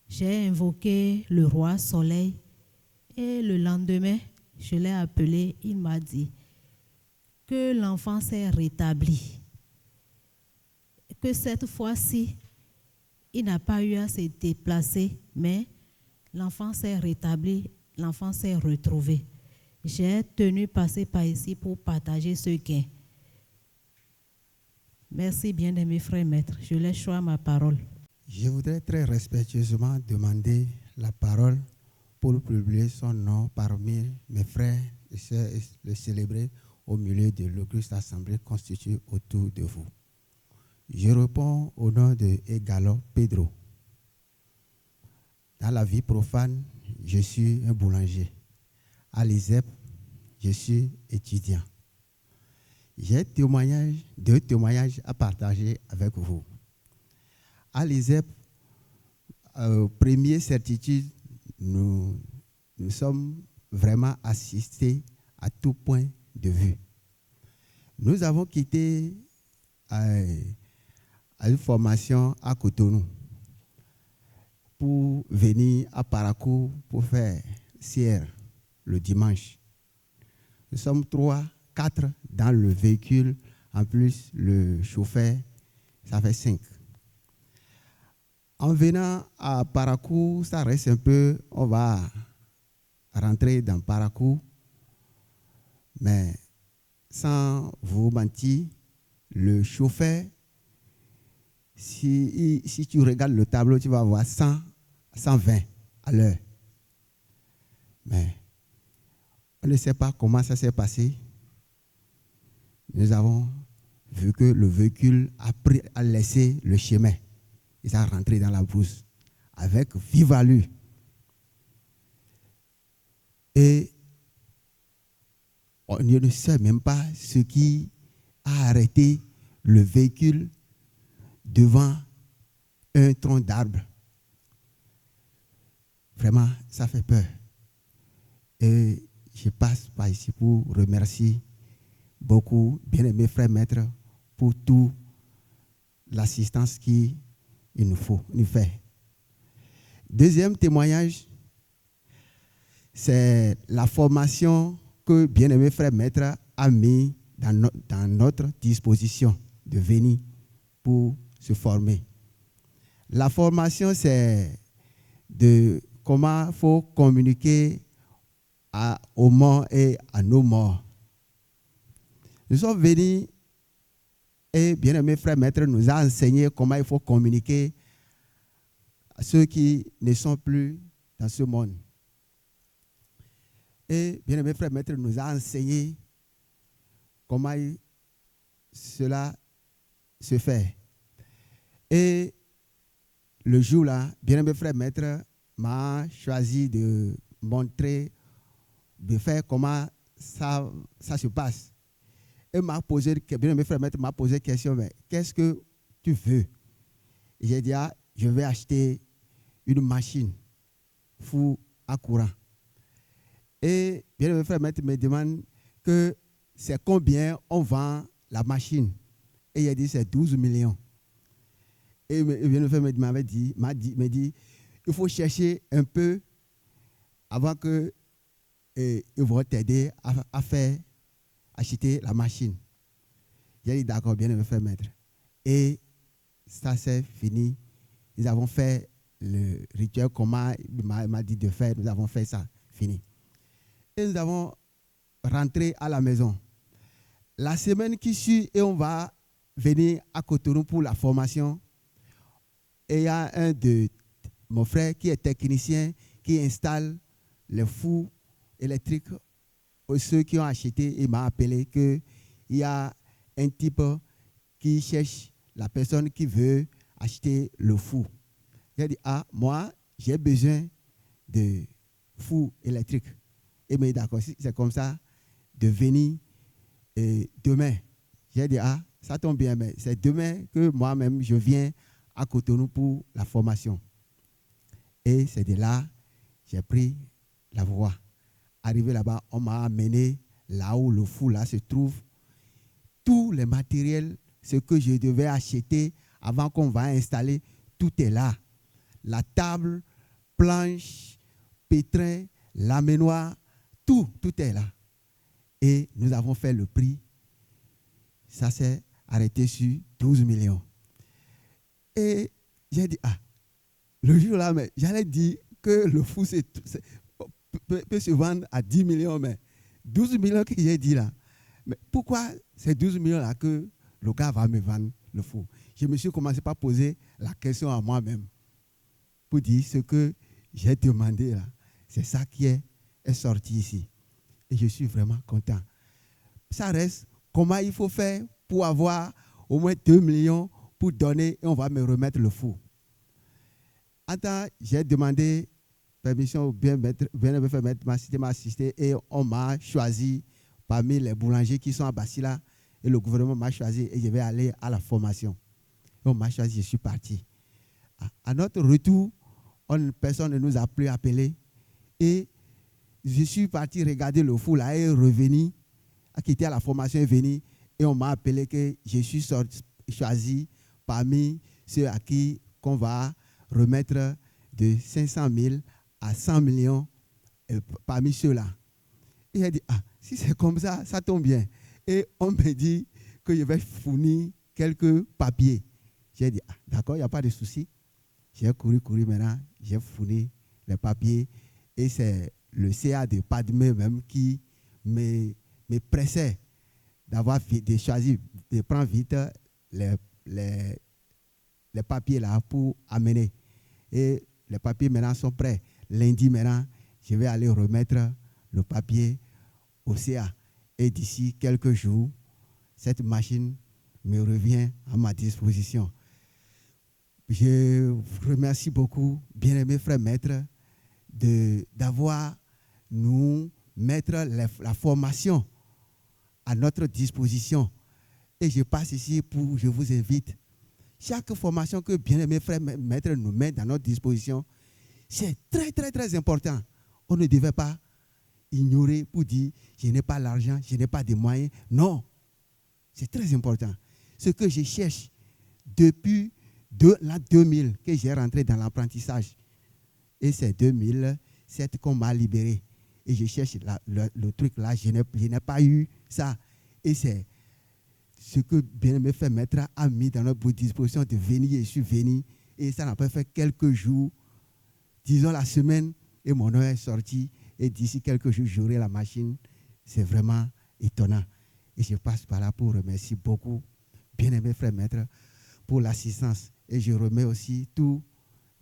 J'ai invoqué le roi Soleil et le lendemain, je l'ai appelé, il m'a dit que l'enfant s'est rétabli. Que cette fois-ci, il n'a pas eu à se déplacer, mais l'enfant s'est rétabli, l'enfant s'est retrouvé. J'ai tenu passer par ici pour partager ce gain. Merci bien aimés frères maîtres. Je laisse choix ma parole. Je voudrais très respectueusement demander la parole pour publier son nom parmi mes frères et sœurs et le célébrer au milieu de l'auguste assemblée constituée autour de vous. Je réponds au nom de Egalo Pedro. Dans la vie profane, je suis un boulanger. À l'ISEP, je suis étudiant. J'ai deux témoignages à partager avec vous. À l'ISEP, première certitude, nous sommes vraiment assistés à tout point de vue. Nous avons quitté une formation à Cotonou pour venir à Parakou pour faire CR le dimanche. Nous sommes 3, 4 dans le véhicule, en plus le chauffeur, ça fait 5. En venant à Parakou, ça reste un peu, on va rentrer dans Parakou, mais sans vous mentir, le chauffeur, si tu regardes le tableau, tu vas voir 100, 120 à l'heure. Mais on ne sait pas comment ça s'est passé. Nous avons vu que le véhicule a laissé le chemin. Il est rentré dans la brousse avec vive allure. Et on ne sait même pas ce qui a arrêté le véhicule devant un tronc d'arbre. Vraiment, ça fait peur. Et je passe par ici pour remercier beaucoup, bien-aimés frères maîtres, pour toute l'assistance qu'il nous fait. Deuxième témoignage, c'est la formation que bien-aimé frère maître a mis dans notre disposition de venir pour se former. La formation, c'est de comment il faut communiquer aux morts et à nos morts. Nous sommes venus et bien-aimé frère maître nous a enseigné comment il faut communiquer à ceux qui ne sont plus dans ce monde. Et bien-aimé frère maître nous a enseigné comment cela se fait. Et le jour-là, bien-aimé frère maître m'a choisi de montrer, de faire comment ça se passe. Et m'a posé, bien-aimé frère maître m'a posé question, mais qu'est-ce que tu veux? Et j'ai dit, je vais acheter une machine four à courant. Et bien-aimé frère maître me demande que c'est combien on vend la machine. Et il a dit, c'est 12 millions. Et bien-aimé frère maître m'a dit, il faut chercher un peu avant que et ils vont t'aider à faire acheter la machine. J'ai dit d'accord, bien aimé frère maître. Et ça c'est fini. Nous avons fait le rituel qu'on m'a dit de faire. Nous avons fait ça, fini. Et nous avons rentré à la maison. La semaine qui suit, et on va venir à Cotonou pour la formation. Et il y a un de mon frère qui est technicien, qui installe les fours électriques. Ceux qui ont acheté, il m'a appelé qu'il y a un type qui cherche la personne qui veut acheter le four. J'ai dit, moi, j'ai besoin de four électrique. Et il m'a dit, d'accord, si c'est comme ça, de venir demain. J'ai dit, ça tombe bien, mais c'est demain que moi-même, je viens à Cotonou pour la formation. Et c'est de là, j'ai pris la voie. Arrivé là-bas, on m'a amené là où le four là se trouve. Tous les matériels, ce que je devais acheter avant qu'on va installer, tout est là. La table, planche, pétrin, lamenoir, tout est là. Et nous avons fait le prix. Ça s'est arrêté sur 12 millions. Et j'ai dit, le jour-là, mais j'allais dire que le four peut se vendre à 10 millions, mais 12 millions que j'ai dit là. Mais pourquoi ces 12 millions-là que le gars va me vendre le four? Je me suis commencé par poser la question à moi-même pour dire ce que j'ai demandé là. C'est ça qui est sorti ici. Et je suis vraiment content. Ça reste comment il faut faire pour avoir au moins 2 millions pour donner et on va me remettre le four. Attends, j'ai demandé permission au bien m'a assisté et on m'a choisi parmi les boulangers qui sont à Basila et le gouvernement m'a choisi et je vais aller à la formation. Et on m'a choisi, je suis parti. À notre retour, personne ne nous a plus appelé et je suis parti regarder le four là et revenu, à quitter à la formation et venu et on m'a appelé que je suis choisi parmi ceux à qui qu'on va remettre de 500 000 à 100 millions parmi ceux-là. Et j'ai dit, si c'est comme ça, ça tombe bien. Et on me dit que je vais fournir quelques papiers. J'ai dit, d'accord, il n'y a pas de souci. J'ai couru maintenant, j'ai fourni les papiers. Et c'est le CA de Padmé même qui me pressait de choisir, de prendre vite les papiers là pour amener. Et les papiers maintenant sont prêts. Lundi maintenant, je vais aller remettre le papier au CA. Et d'ici quelques jours, cette machine me revient à ma disposition. Je vous remercie beaucoup, bien-aimés frères maîtres, d'avoir nous mettre la formation à notre disposition. Et je passe ici pour, je vous invite, chaque formation que bien-aimés frères maîtres nous mettent à notre disposition, c'est très, très, très important. On ne devait pas ignorer pour dire, je n'ai pas l'argent, je n'ai pas de moyens. Non, c'est très important. Ce que je cherche depuis l'an 2000 que j'ai rentré dans l'apprentissage. Et c'est 2007 qu'on m'a libéré. Et je cherche le truc là, je n'ai pas eu ça. Et c'est ce que bien-aimé frère maître a mis dans notre disposition de venir. Je suis venu et ça n'a pas fait quelques jours, disons la semaine, et mon heure est sorti. Et d'ici quelques jours, j'aurai la machine. C'est vraiment étonnant. Et je passe par là pour remercier beaucoup, bien-aimé frère maître, pour l'assistance. Et je remets aussi toutes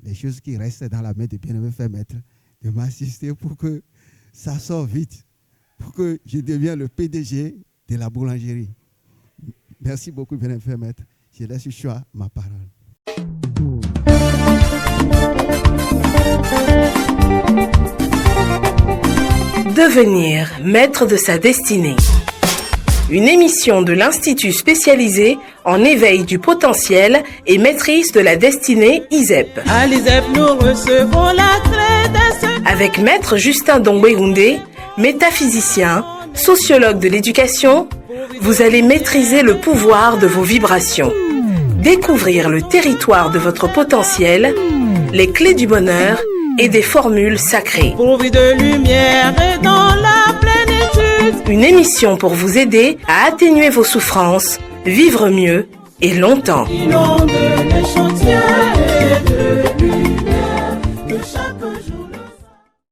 les choses qui restent dans la main de bien-aimé frère maître, de m'assister pour que ça sorte vite, pour que je devienne le PDG de la boulangerie. Merci beaucoup, bien-aimé frère maître. Je laisse le choix ma parole. Devenir maître de sa destinée. Une émission de l'Institut spécialisé en éveil du potentiel et maîtrise de la destinée ISEP. À l'ISEP, nous recevons la clé avec Maître Justin Dongwe-Houndé, métaphysicien, sociologue de l'éducation, vous allez maîtriser le pouvoir de vos vibrations, découvrir le territoire de votre potentiel, les clés du bonheur et des formules sacrées. Pourvu de lumière et dans la plénitude. Une émission pour vous aider à atténuer vos souffrances, vivre mieux et longtemps. Inonde les chantiers de